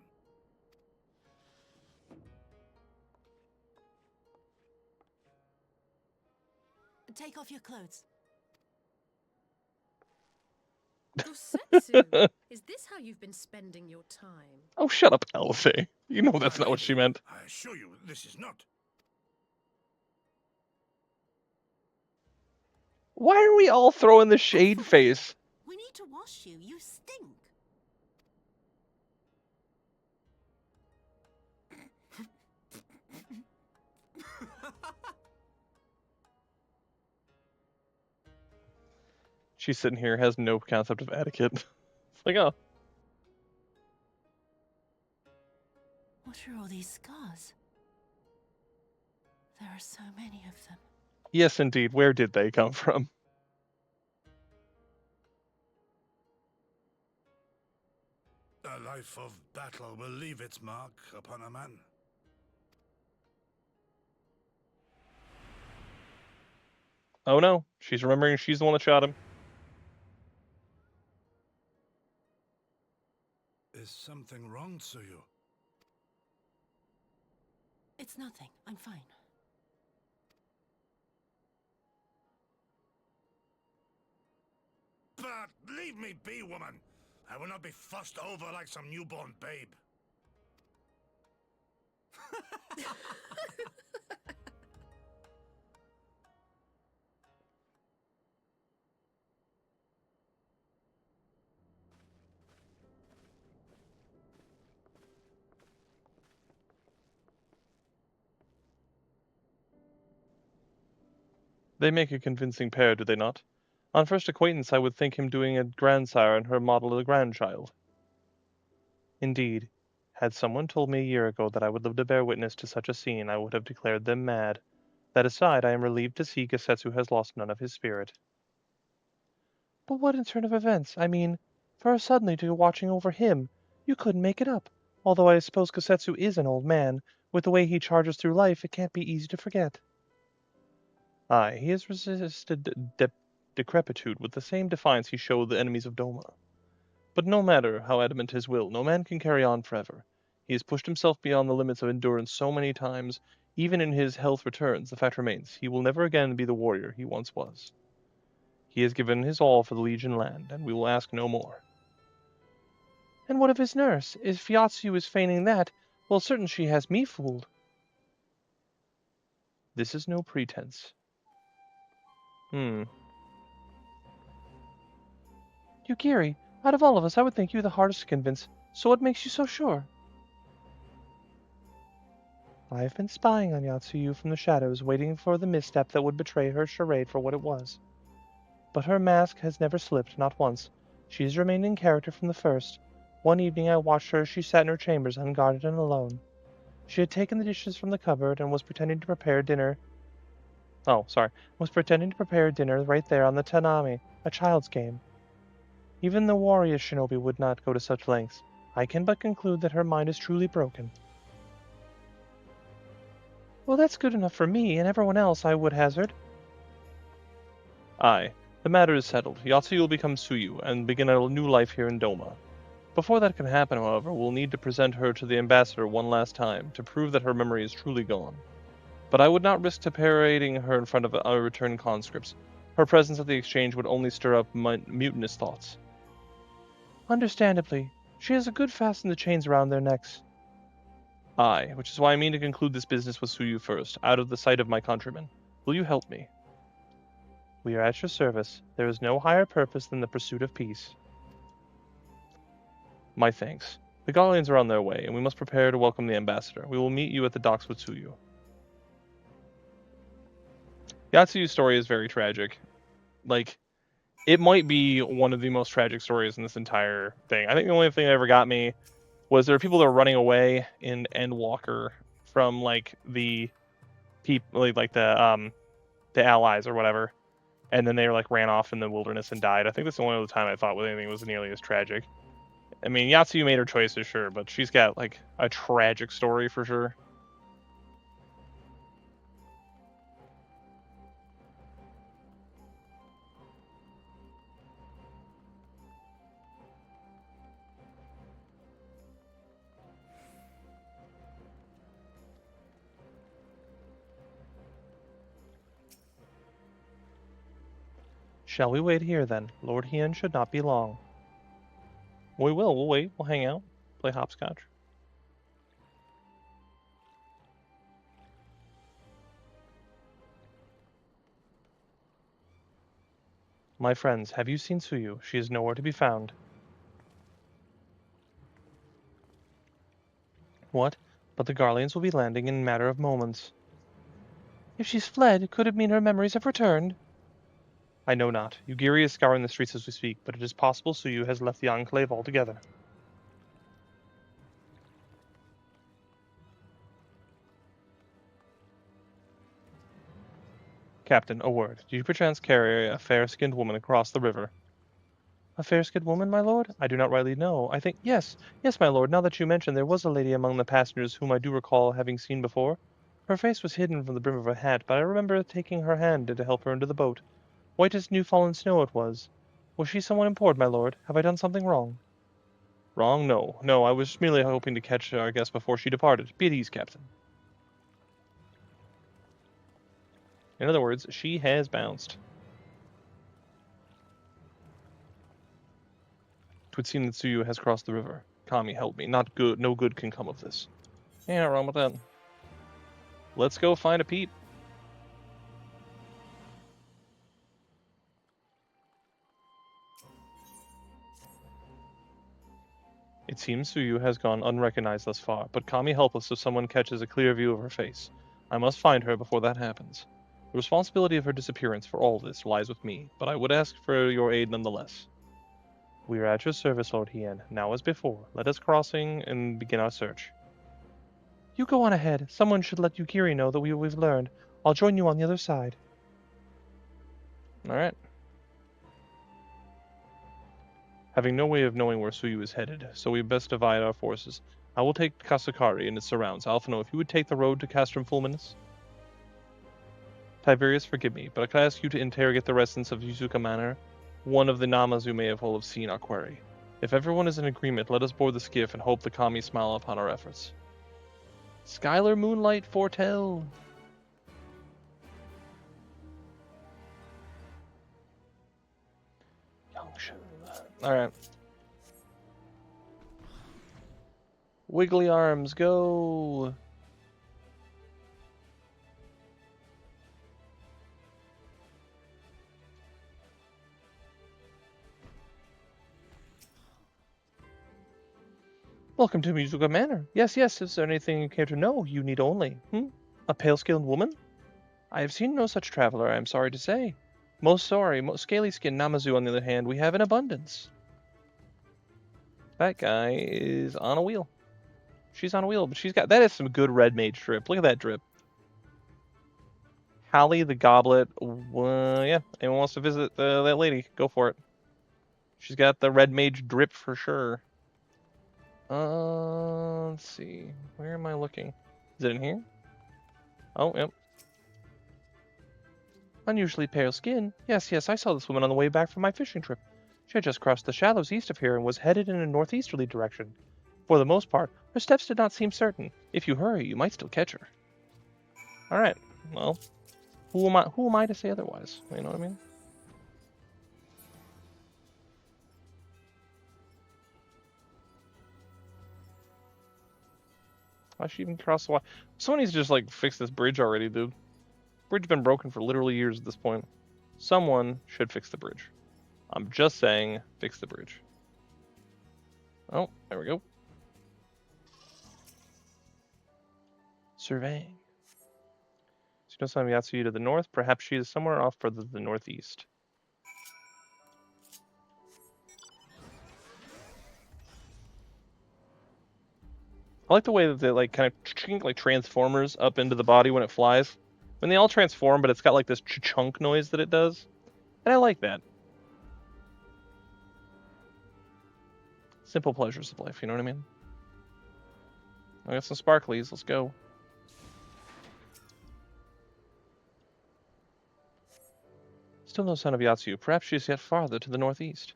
Take off your clothes. Gosetsu, is this how you've been spending your time? Oh, shut up, Elfie. You know that's My not what lady, she meant. I assure you, this is not. Why are we all throwing the shade face? We need to wash you. You stink. She's sitting here, has no concept of etiquette. It's like, oh. What are all these scars? There are so many of them. Yes, indeed. Where did they come from? A life of battle will leave its mark upon a man. Oh no, she's remembering she's the one that shot him. Is something wrong, Tsuyu? It's nothing. I'm fine. But leave me be, woman. I will not be fussed over like some newborn babe. They make a convincing pair, do they not? On first acquaintance, I would think him doing a grandsire and her model a grandchild. Indeed, had someone told me a year ago that I would live to bear witness to such a scene, I would have declared them mad. That aside, I am relieved to see Gosetsu has lost none of his spirit. But what in turn of events? I mean, for her suddenly to go watching over him, you couldn't make it up. Although I suppose Gosetsu is an old man, with the way he charges through life, it can't be easy to forget. Aye, he has resisted decrepitude with the same defiance he showed the enemies of Doma. But no matter how adamant his will, no man can carry on forever. He has pushed himself beyond the limits of endurance so many times, even in his health returns, the fact remains, he will never again be the warrior he once was. He has given his all for the Legion land, and we will ask no more. And what of his nurse? If Yotsuyu is feigning that, well, certain she has me fooled. This is no pretense. Yukiri, out of all of us, I would think you the hardest to convince. So what makes you so sure? I have been spying on Yotsuyu from the shadows, waiting for the misstep that would betray her charade for what it was. But her mask has never slipped, not once. She has remained in character from the first. One evening I watched her as she sat in her chambers, unguarded and alone. She had taken the dishes from the cupboard and was pretending to prepare dinner. Was pretending to prepare dinner right there on the tatami, a child's game. Even the warrior shinobi would not go to such lengths. I can but conclude that her mind is truly broken. Well, that's good enough for me and everyone else, I would hazard. Aye, the matter is settled. Yotsuyu will become Tsuyu and begin a new life here in Doma. Before that can happen, however, we'll need to present her to the ambassador one last time, to prove that her memory is truly gone. But I would not risk parading her in front of our returned conscripts. Her presence at the exchange would only stir up mutinous thoughts. Understandably. She has a good fasten the chains around their necks. Aye, which is why I mean to conclude this business with Tsuyu first, out of the sight of my countrymen. Will you help me? We are at your service. There is no higher purpose than the pursuit of peace. My thanks. The Garleans are on their way, and we must prepare to welcome the ambassador. We will meet you at the docks with Tsuyu. Yotsuyu's story is very tragic. Like, it might be one of the most tragic stories in this entire thing. I think the only thing that ever got me was there were people that were running away in Endwalker from like the people, like the allies or whatever, and then they were like ran off in the wilderness and died. I think that's the only other time I thought anything was nearly as tragic. I mean, Yotsuyu made her choices, sure, but she's got like a tragic story for sure. Shall we wait here, then? Lord Hien should not be long. We will. We'll wait. We'll hang out. Play hopscotch. My friends, have you seen Tsuyu? She is nowhere to be found. What? But the Garleans will be landing in a matter of moments. If she's fled, could it mean her memories have returned? I know not. Yugiri is scouring the streets as we speak, but it is possible Tsuyu has left the Enclave altogether. Captain, a word. Do you perchance carry a fair-skinned woman across the river? A fair-skinned woman, my lord? I do not rightly know. I think... Yes, my lord. Now that you mention, there was a lady among the passengers whom I do recall having seen before. Her face was hidden from the brim of her hat, but I remember taking her hand to help her into the boat. White as new-fallen snow it was. Was she someone important, my lord? Have I done something wrong? Wrong? No. No, I was merely hoping to catch our guest before she departed. Be at ease, Captain. In other words, she has bounced. Twould seem that Tsuyu has crossed the river. Kami, help me. Not good. No good can come of this. Yeah, wrong with that. Let's go find a peep. It seems Tsuyu has gone unrecognized thus far, but Kami help us if someone catches a clear view of her face. I must find her before that happens. The responsibility of her disappearance for all this lies with me, but I would ask for your aid nonetheless. We are at your service, Lord Hien. Now as before, let us crossing and begin our search. You go on ahead. Someone should let Yukiri know that we've learned. I'll join you on the other side. Alright. Having no way of knowing where Tsuyu is headed, so we best divide our forces. I will take Kasukari and its surrounds. Alphino, if you would take the road to Castrum Fulminus. Tiberius, forgive me, but I could ask you to interrogate the residents of Yuzuka Manor. One of the Namazu may have seen our query. If everyone is in agreement, let us board the skiff and hope the Kami smile upon our efforts. Skylar Moonlight foretell! Alright. Wiggly arms, go! Welcome to Yuzuka Manor. Yes, is there anything you care to know? You need only. A pale-skinned woman? I have seen no such traveler, I am sorry to say. Most sorry, scaly-skinned Namazu, on the other hand, we have in abundance. That guy is on a wheel. She's on a wheel, but that is some good red mage drip. Look at that drip. Hallie the Goblet. Yeah, anyone wants to visit that lady, go for it. She's got the red mage drip for sure. Let's see. Where am I looking? Is it in here? Oh, yep. Unusually pale skin. Yes, I saw this woman on the way back from my fishing trip. She had just crossed the shallows east of here and was headed in a northeasterly direction. For the most part, her steps did not seem certain. If you hurry, you might still catch her. Alright, well, who am I to say otherwise? You know what I mean? Why she even cross the water? Someone needs to just, like, fix this bridge already, dude. Bridge's been broken for literally years at this point. Someone should fix the bridge. I'm just saying, fix the bridge. Oh, there we go. Surveying. So you know some Yotsuyu to the north? Perhaps she is somewhere off further to the northeast. I like the way that they like kind of like transformers up into the body when it flies. When they all transform, but it's got like this chunk noise that it does. And I like that. Simple pleasures of life, you know what I mean? I got some sparklies, let's go. Still no sign of Yotsuyu. Perhaps she's yet farther to the northeast.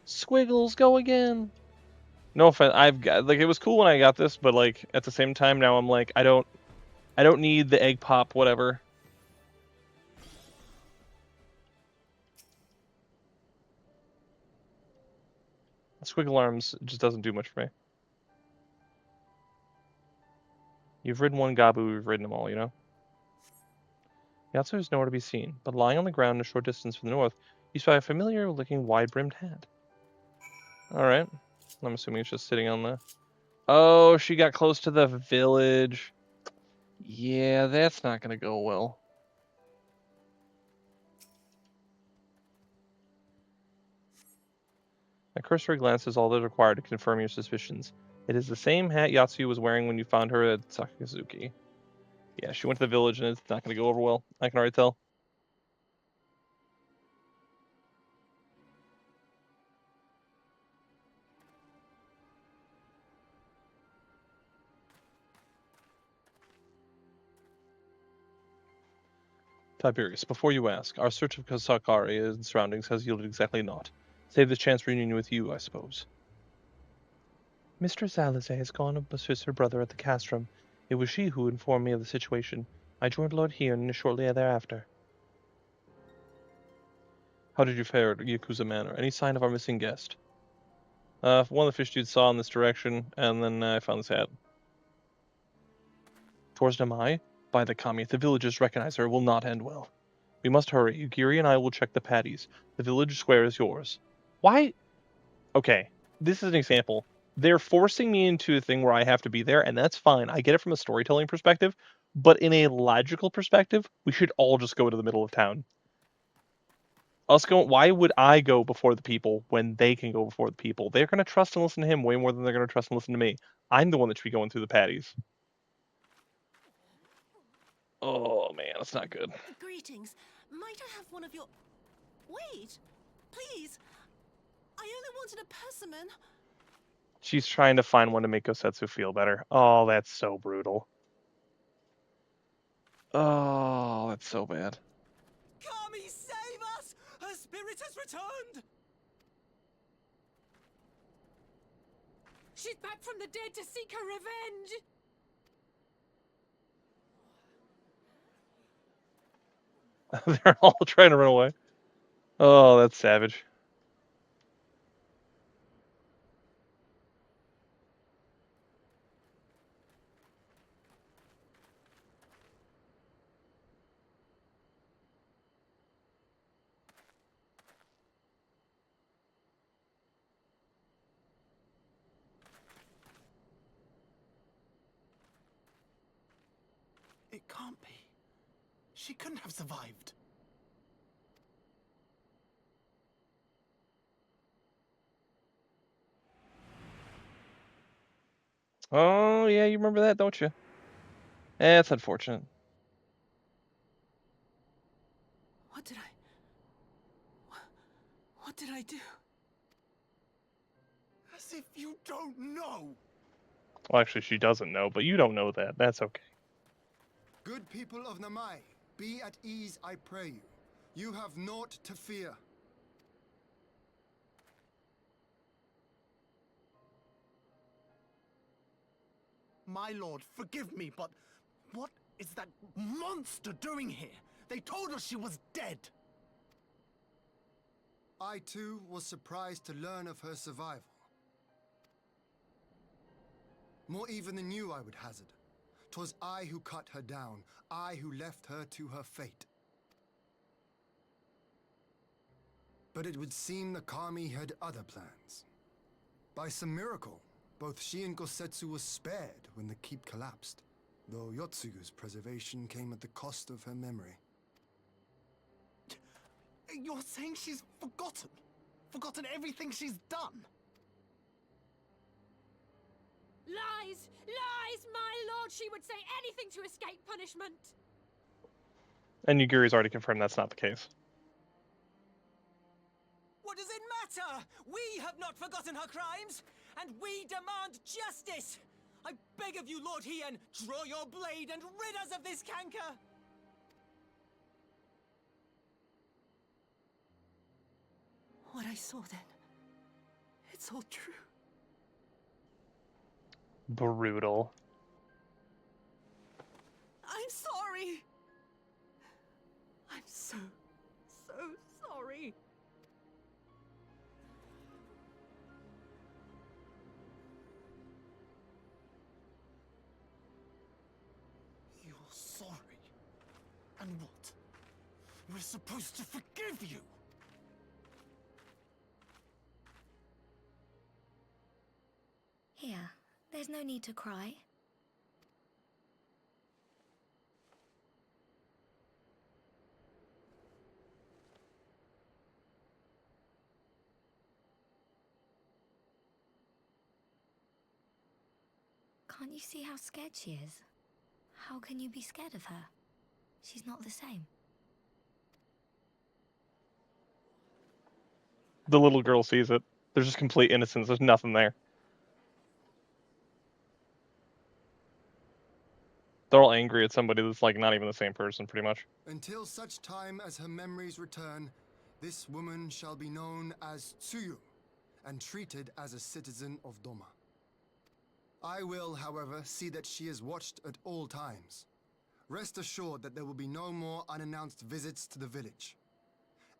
Squiggles, go again! No offense, I've got, like, it was cool when I got this, but, like, at the same time now I'm like, I don't need the egg pop, whatever. Squiggle arms just doesn't do much for me. You've ridden one Gabu, we've ridden them all, you know? Yatsu is nowhere to be seen, but lying on the ground a short distance from the north, you spy a familiar-looking wide-brimmed hat. Alright. I'm assuming it's just sitting on the... Oh, she got close to the village. Yeah, that's not gonna go well. A cursory glance is all that is required to confirm your suspicions. It is the same hat Yatsuyu was wearing when you found her at Sakazuki. Yeah, she went to the village and it's not gonna go over well. I can already tell. Tiberius, before you ask, our search of Kasakari and surroundings has yielded exactly naught. Save the chance reunion with you, I suppose. Mistress Alize has gone to assist her brother at the castrum. It was she who informed me of the situation. I joined Lord Heian shortly thereafter. How did you fare at Yakuza Manor? Any sign of our missing guest? One of the fish dudes saw in this direction, and then I found this hat. Towards Namai? By the kami, if the villagers recognize her, it will not end well. We must hurry. Ugiri and I will check the patties. The village square is yours. Why? Okay, this is an example. They're forcing me into a thing where I have to be there, and that's fine. I get it from a storytelling perspective, but in a logical perspective, we should all just go to the middle of town. Why would I go before the people when they can go before the people? They're going to trust and listen to him way more than they're going to trust and listen to me. I'm the one that should be going through the patties. Oh, man, that's not good. Greetings. Might I have one of your... Wait! Please! I only wanted a persimmon. She's trying to find one to make Gosetsu feel better. Oh, that's so brutal. Oh, that's so bad. Kami, save us! Her spirit has returned! She's back from the dead to seek her revenge! They're all trying to run away. Oh, that's savage. It can't be. She couldn't have survived. Oh, yeah, you remember that, don't you? It's unfortunate. What did I do? As if you don't know! Well, actually, she doesn't know, but you don't know that. That's okay. Good people of Namai, be at ease, I pray you. You have naught to fear. My lord, forgive me, but what is that monster doing here? They told us she was dead. I too was surprised to learn of her survival. More even than you, I would hazard. 'Twas I who cut her down, I who left her to her fate. But it would seem the kami had other plans. By some miracle, both she and Gosetsu were spared when the keep collapsed, though Yotsuyu's preservation came at the cost of her memory. You're saying she's forgotten? Forgotten everything she's done? Lies! Lies, my lord! She would say anything to escape punishment! And Yuguri's already confirmed that's not the case. What does it matter? We have not forgotten her crimes, and we demand justice! I beg of you, Lord Hien, draw your blade and rid us of this canker! What I saw then, it's all true. Brutal. I'm sorry! I'm so sorry. You're sorry? And what? We're supposed to forgive you? Here, there's no need to cry. Can't you see how scared she is? How can you be scared of her? She's not the same. The little girl sees it. There's just complete innocence. There's nothing there. They're all angry at somebody that's like not even the same person, pretty much. Until such time as her memories return, this woman shall be known as Tsuyu, and treated as a citizen of Doma. I will, however, see that she is watched at all times. Rest assured that there will be no more unannounced visits to the village.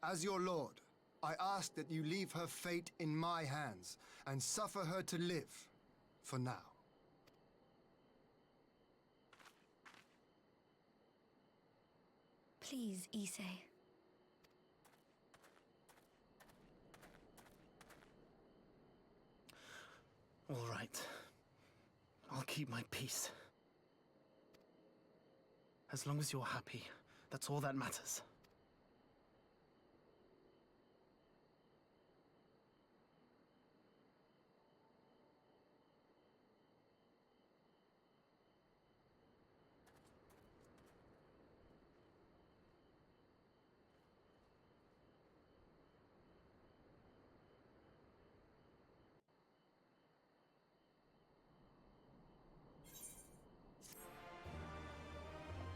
As your lord, I ask that you leave her fate in my hands, and suffer her to live, for now. Please, Issei. All right. I'll keep my peace. As long as you're happy, that's all that matters.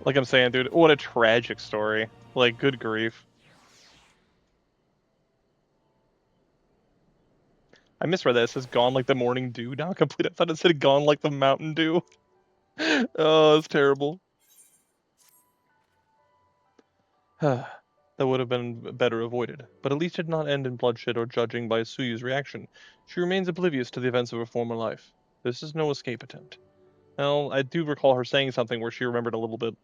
Like I'm saying, dude, what a tragic story. Like, good grief. I misread that. It says gone like the morning dew. Now complete. I thought it said gone like the mountain dew. Oh, that's terrible. That would have been better avoided, but at least it did not end in bloodshed or judging by Suyu's reaction. She remains oblivious to the events of her former life. This is no escape attempt. Well, I do recall her saying something where she remembered a little bit.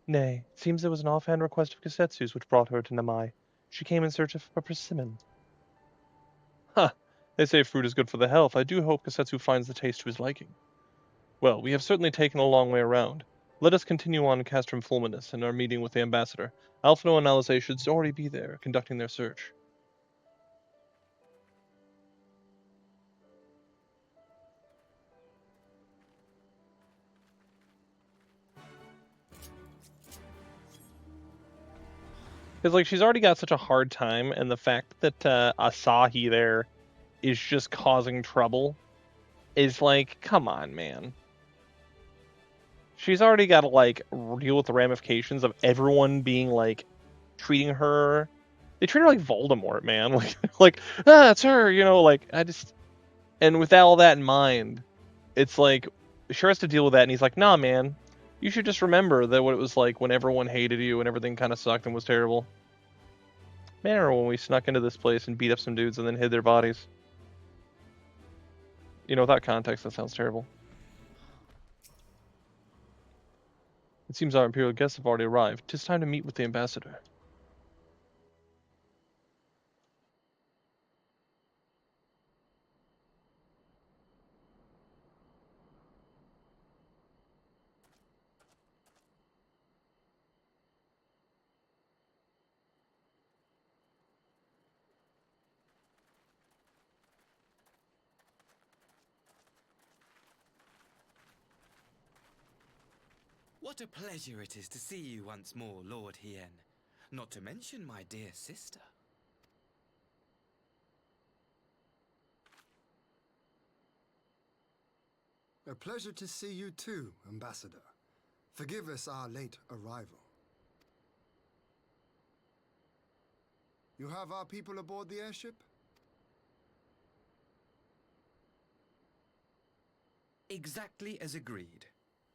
Nay, it seems it was an offhand request of Kosetsu's which brought her to Namai. She came in search of a persimmon. Huh. They say fruit is good for the health. I do hope Kosetsu finds the taste to his liking. Well, we have certainly taken a long way around. Let us continue on Castrum Fulminus and our meeting with the ambassador. Alphino and Alizé should already be there, conducting their search. Because, like, she's already got such a hard time, and the fact that Asahi there is just causing trouble is like, come on, man. She's already got to, like, deal with the ramifications of everyone being, like, treating her. They treat her like Voldemort, man. Like it's her, like I just. And with all that in mind, it's like Sure has to deal with that, and he's like, nah, man, you should just remember that what it was like when everyone hated you and everything kind of sucked and was terrible. Man, or when we snuck into this place and beat up some dudes and then hid their bodies. Without context, that sounds terrible. It seems our Imperial guests have already arrived. 'Tis time to meet with the ambassador. What a pleasure it is to see you once more, Lord Hien. Not to mention my dear sister. A pleasure to see you too, Ambassador. Forgive us our late arrival. You have our people aboard the airship? Exactly as agreed.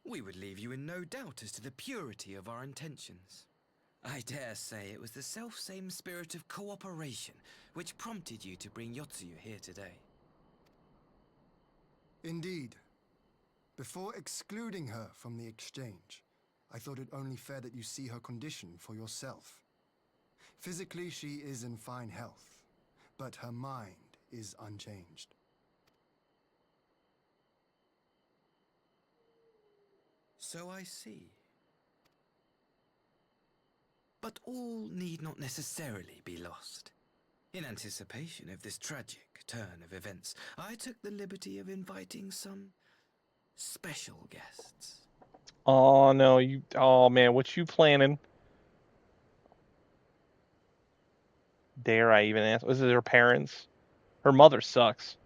We would leave you in no doubt as to the purity of our intentions. I dare say it was the self-same spirit of cooperation which prompted you to bring Yotsuyu here today. Indeed. Before excluding her from the exchange, I thought it only fair that you see her condition for yourself. Physically, she is in fine health, but her mind is unchanged. So I see. But all need not necessarily be lost. In anticipation of this tragic turn of events, I took the liberty of inviting some special guests. Oh no, oh man, what you planning? Dare I even ask? Was it her parents? Her mother sucks.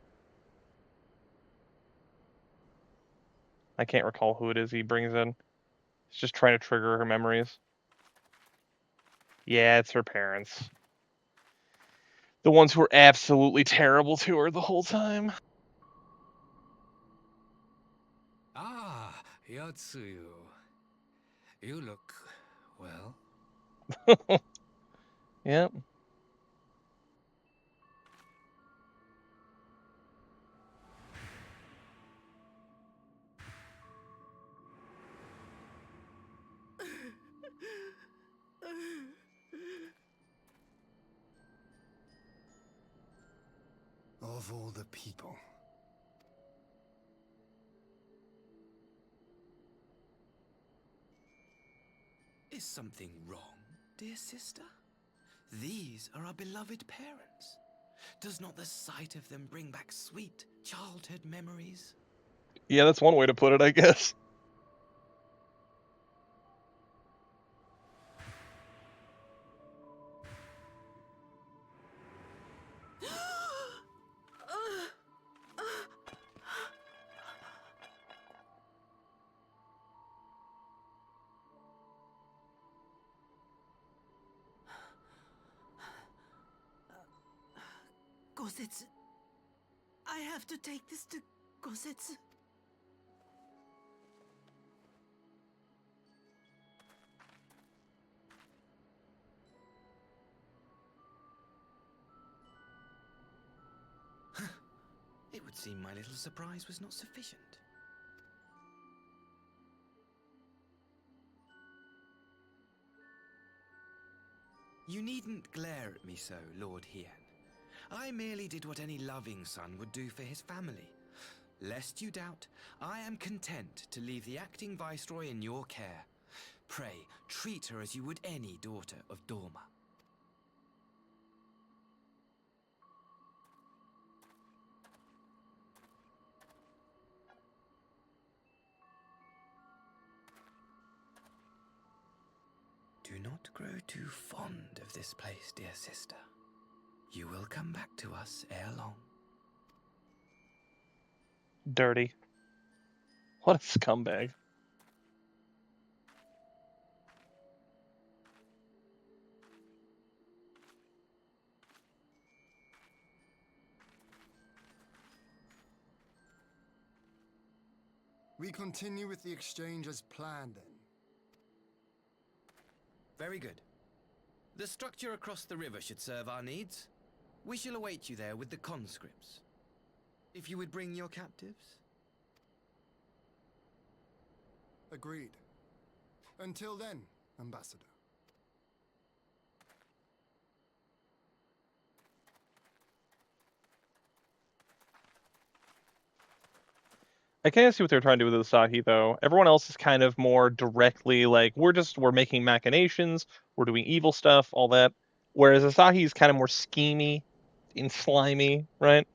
I can't recall who it is he brings in. He's just trying to trigger her memories. Yeah, it's her parents. The ones who were absolutely terrible to her the whole time. Ah, Yotsuyu. You look well. Yep. Of all the people. Is something wrong, dear sister? These are our beloved parents. Does not the sight of them bring back sweet childhood memories? Yeah, that's one way to put it, I guess. Gosetsu. I have to take this to Gosetsu. It would seem my little surprise was not sufficient. You needn't glare at me so, Lord Hien. I merely did what any loving son would do for his family. Lest you doubt, I am content to leave the acting viceroy in your care. Pray, treat her as you would any daughter of Dorma. Do not grow too fond of this place, dear sister. You will come back to us ere long. Dirty. What a scumbag. We continue with the exchange as planned, then. Very good. The structure across the river should serve our needs. We shall await you there with the conscripts. If you would bring your captives. Agreed. Until then, Ambassador. I kind of see what they're trying to do with Asahi, though. Everyone else is kind of more directly like, we're making machinations, we're doing evil stuff, all that. Whereas Asahi is kind of more schemy and slimy, right?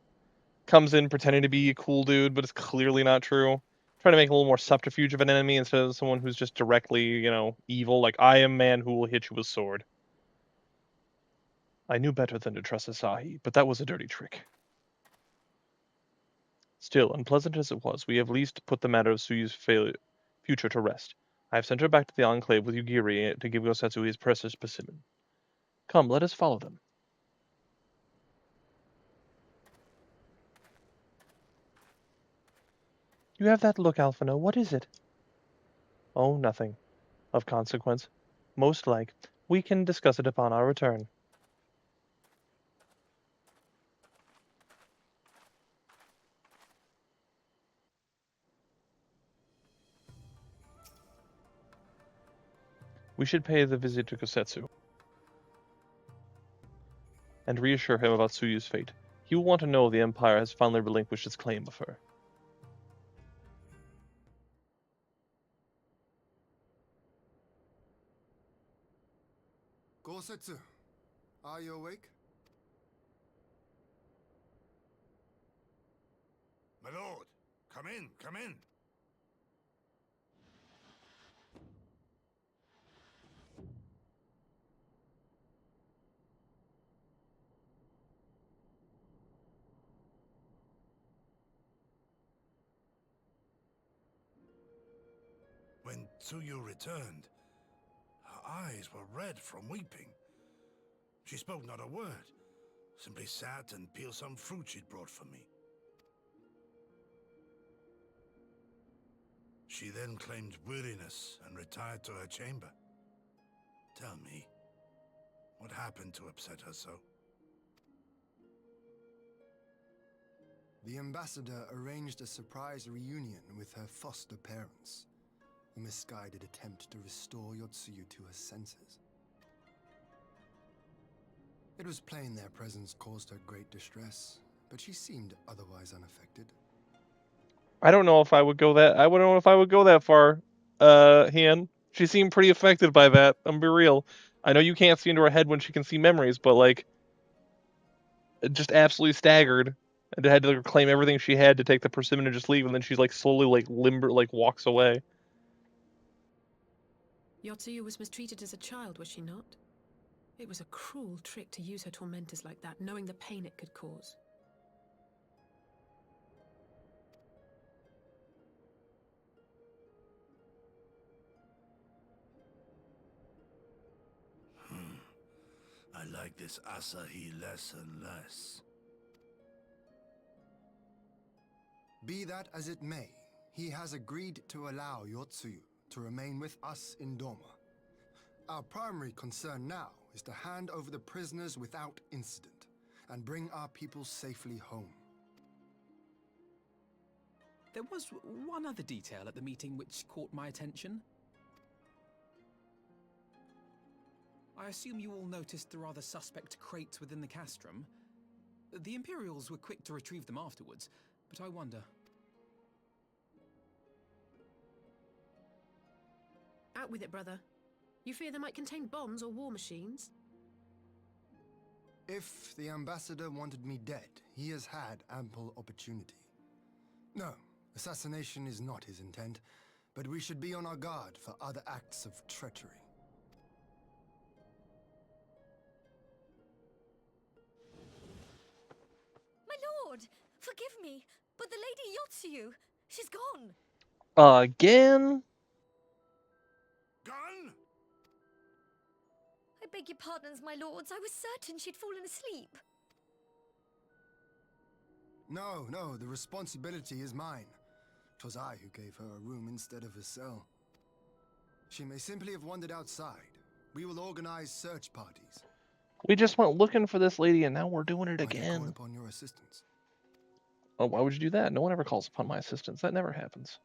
Comes in pretending to be a cool dude, but it's clearly not true. Trying to make a little more subterfuge of an enemy instead of someone who's just directly, evil. Like, I am man who will hit you with sword. I knew better than to trust Asahi, but that was a dirty trick. Still, unpleasant as it was, we have at least put the matter of Tsuyu's future to rest. I have sent her back to the Enclave with Yugiri to give Gosetsu his precious specimen. Come, let us follow them. You have that look, Alphino. What is it? Oh, nothing. Of consequence. Most like. We can discuss it upon our return. We should pay the visit to Gosetsu and reassure him about Tsuyu's fate. He will want to know the Empire has finally relinquished its claim of her. Gosetsu, are you awake? My lord, come in, come in. When Tsuyu returned, her eyes were red from weeping. She spoke not a word, simply sat and peeled some fruit she'd brought for me. She then claimed weariness and retired to her chamber. Tell me, what happened to upset her so? The ambassador arranged a surprise reunion with her foster parents. A misguided attempt to restore Yotsuyu to her senses. It was plain their presence caused her great distress, but she seemed otherwise unaffected. I don't know if I would go that. I wouldn't know if I would go that far, Hien. She seemed pretty affected by that. I'm be real. I know you can't see into her head when she can see memories, but like, just absolutely staggered and had to claim everything she had to take the persimmon and just leave, and then she's like slowly walks away. Yotsuyu was mistreated as a child, was she not? It was a cruel trick to use her tormentors like that, knowing the pain it could cause. I like this Asahi less and less. Be that as it may, he has agreed to allow Yotsuyu to remain with us in Doma. Our primary concern now is to hand over the prisoners without incident and bring our people safely home. There was one other detail at the meeting which caught my attention. I assume you all noticed the rather suspect crates within the castrum. The Imperials were quick to retrieve them afterwards, but I wonder... Out with it, brother. You fear they might contain bombs or war machines? If the ambassador wanted me dead, he has had ample opportunity. No, assassination is not his intent, but we should be on our guard for other acts of treachery. My lord! Forgive me, but the Lady Yotsuyu, she's gone. Again? Gone? I beg your pardons, my lords. I was certain she'd fallen asleep. No, the responsibility is mine. 'Twas I who gave her a room instead of a cell. She may simply have wandered outside. We will organize search parties. We just went looking for this lady, and now we're doing it Might have called again. upon your assistance. Oh, why would you do that? No one ever calls upon my assistance. That never happens.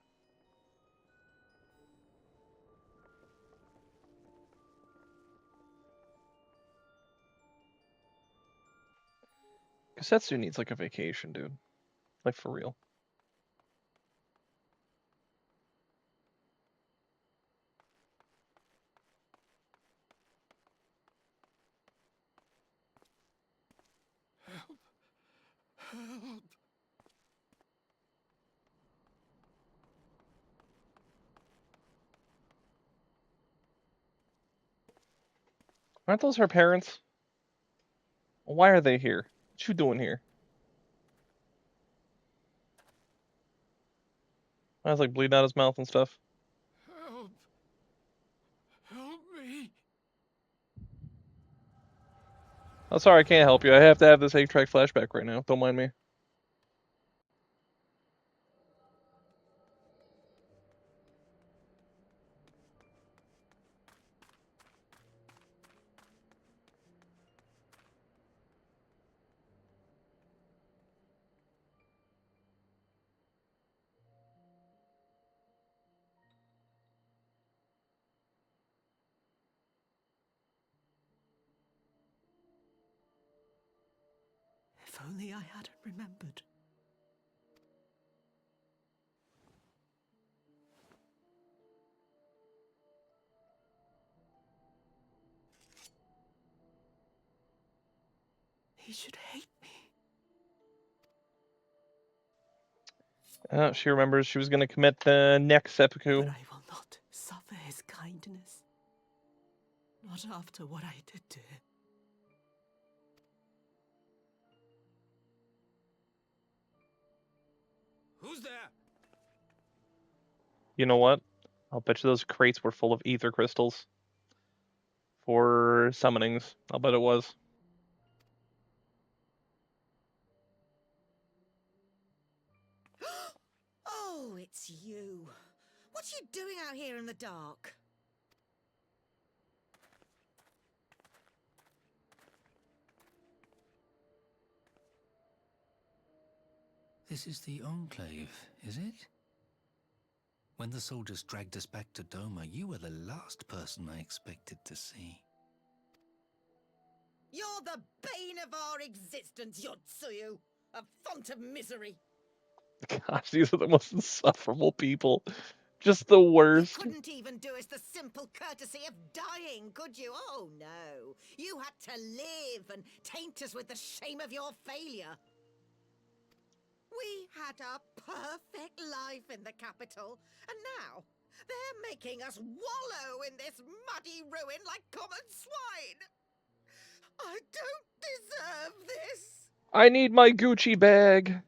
Kasetsu needs like a vacation, dude. Like for real. Help! Help! Aren't those her parents? Why are they here? What you doing here? I was like bleeding out his mouth and stuff. Help! Help me! Oh, sorry, I can't help you. I have to have this 8-track flashback right now. Don't mind me. If only I hadn't remembered. He should hate me. She remembers she was going to commit the next seppuku. But I will not suffer his kindness. Not after what I did to him. Who's there? You know what? I'll bet you those crates were full of ether crystals. For summonings. I'll bet it was. Oh, it's you. What are you doing out here in the dark? This is the Enclave, is it? When the soldiers dragged us back to Doma, you were the last person I expected to see. You're the bane of our existence, Yotsuyu. A font of misery. Gosh, these are the most insufferable people. Just the worst. You couldn't even do us the simple courtesy of dying, could you? Oh, no. You had to live and taint us with the shame of your failure. We had a perfect life in the capital, and now they're making us wallow in this muddy ruin like common swine. I don't deserve this. I need my Gucci bag.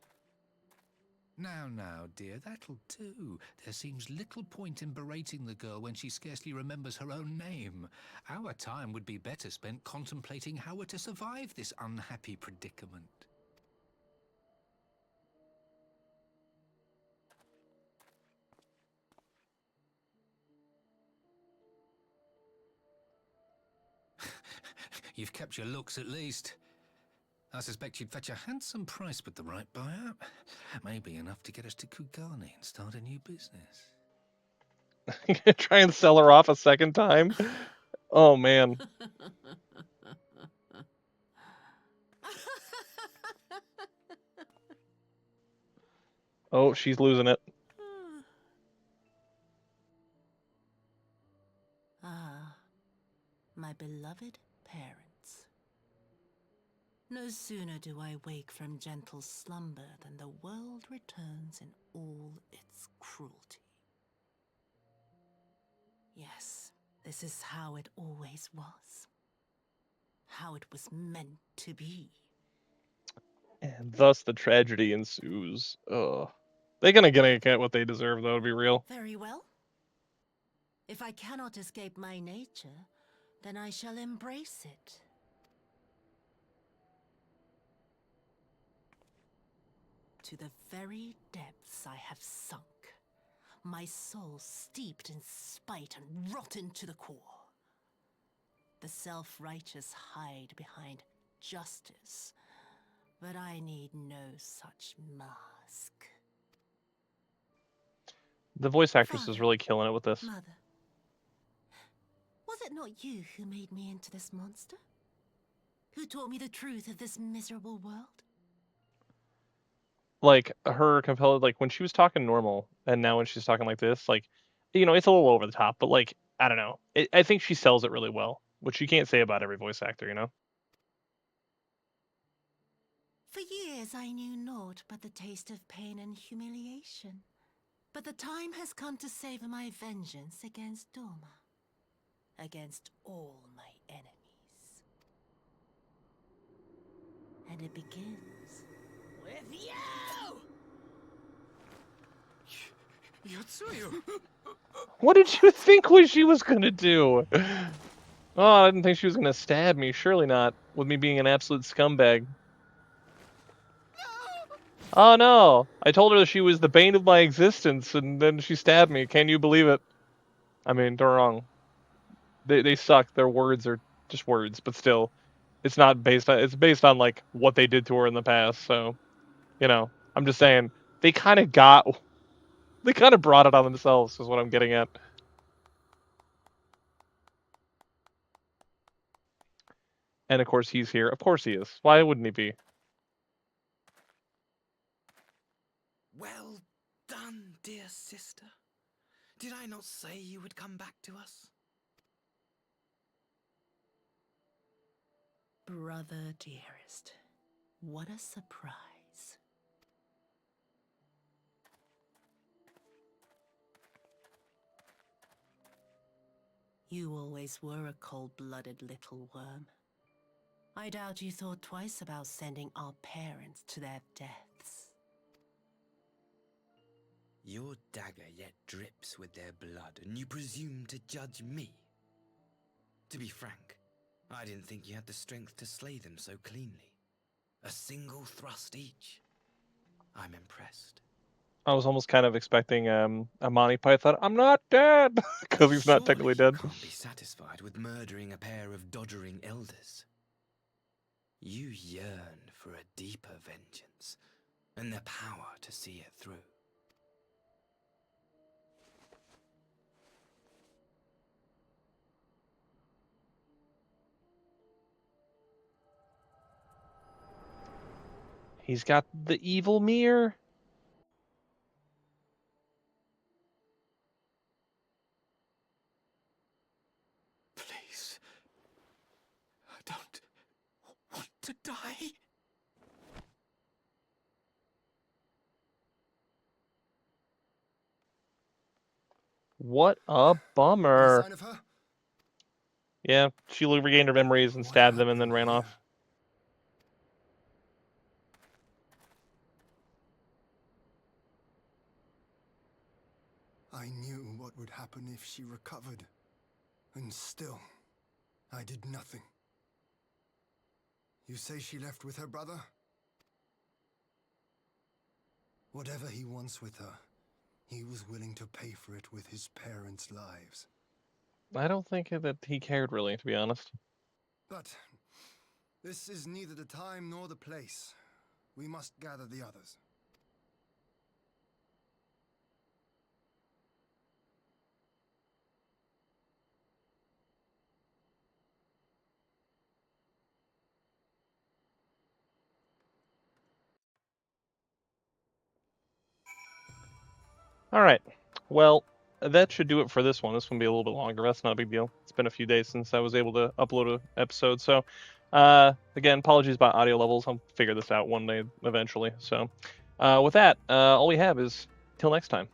Now, dear, that'll do. There seems little point in berating the girl when she scarcely remembers her own name. Our time would be better spent contemplating how we're to survive this unhappy predicament. You've kept your looks at least. I suspect you'd fetch a handsome price with the right buyer. Maybe enough to get us to Kugane and start a new business. Try and sell her off a second time? Oh, man. Oh, she's losing it. Ah, my beloved parents. No sooner do I wake from gentle slumber than the world returns in all its cruelty. Yes, this is how it always was. How it was meant to be. And thus the tragedy ensues. Ugh. They're gonna get what they deserve, though, to be real. Very well. If I cannot escape my nature, then I shall embrace it. To the very depths I have sunk. My soul steeped in spite and rotten to the core. The self-righteous hide behind justice, but I need no such mask. The voice actress is Father, really killing it with this. Mother, was it not you who made me into this monster? Who taught me the truth of this miserable world? Like, her compelled, like, when she was talking normal, and now when she's talking like this, like, you know, it's a little over the top, but, like, I don't know. I think she sells it really well, which you can't say about every voice actor, you know? For years I knew naught but the taste of pain and humiliation. But the time has come to savor my vengeance against Doma. Against all my enemies. And it begins with you! Yotsuyu! What did you think she was gonna do? Oh, I didn't think she was gonna stab me. Surely not, with me being an absolute scumbag. Oh no! I told her that she was the bane of my existence, and then she stabbed me. Can you believe it? I mean, they're wrong. They suck. Their words are just words, but still, it's not based on. It's based on like what they did to her in the past. So, you know, I'm just saying they kind of got. They kind of brought it on themselves, is what I'm getting at. And of course he's here. Of course he is. Why wouldn't he be? Well done, dear sister. Did I not say you would come back to us? Brother dearest, what a surprise. You always were a cold-blooded little worm. I doubt you thought twice about sending our parents to their deaths. Your dagger yet drips with their blood, and you presume to judge me? To be frank, I didn't think you had the strength to slay them so cleanly. A single thrust each. I'm impressed. I was almost kind of expecting a Monty Python. I'm not dead, because he's not technically dead. You can't be satisfied with murdering a pair of doddering elders. You yearn for a deeper vengeance, and the power to see it through. He's got the evil mirror. Please. I don't want to die. What a bummer. Sign of her? Yeah, she regained her memories and stabbed them and then ran off. I knew what would happen if she recovered. And still, I did nothing. You say she left with her brother? Whatever he wants with her, he was willing to pay for it with his parents' lives. I don't think that he cared really, to be honest. But this is neither the time nor the place. We must gather the others. All right. Well, that should do it for this one. This one will be a little bit longer. That's not a big deal. It's been a few days since I was able to upload an episode. So, again, apologies about audio levels. I'll figure this out one day eventually. So, with that, all we have is till next time.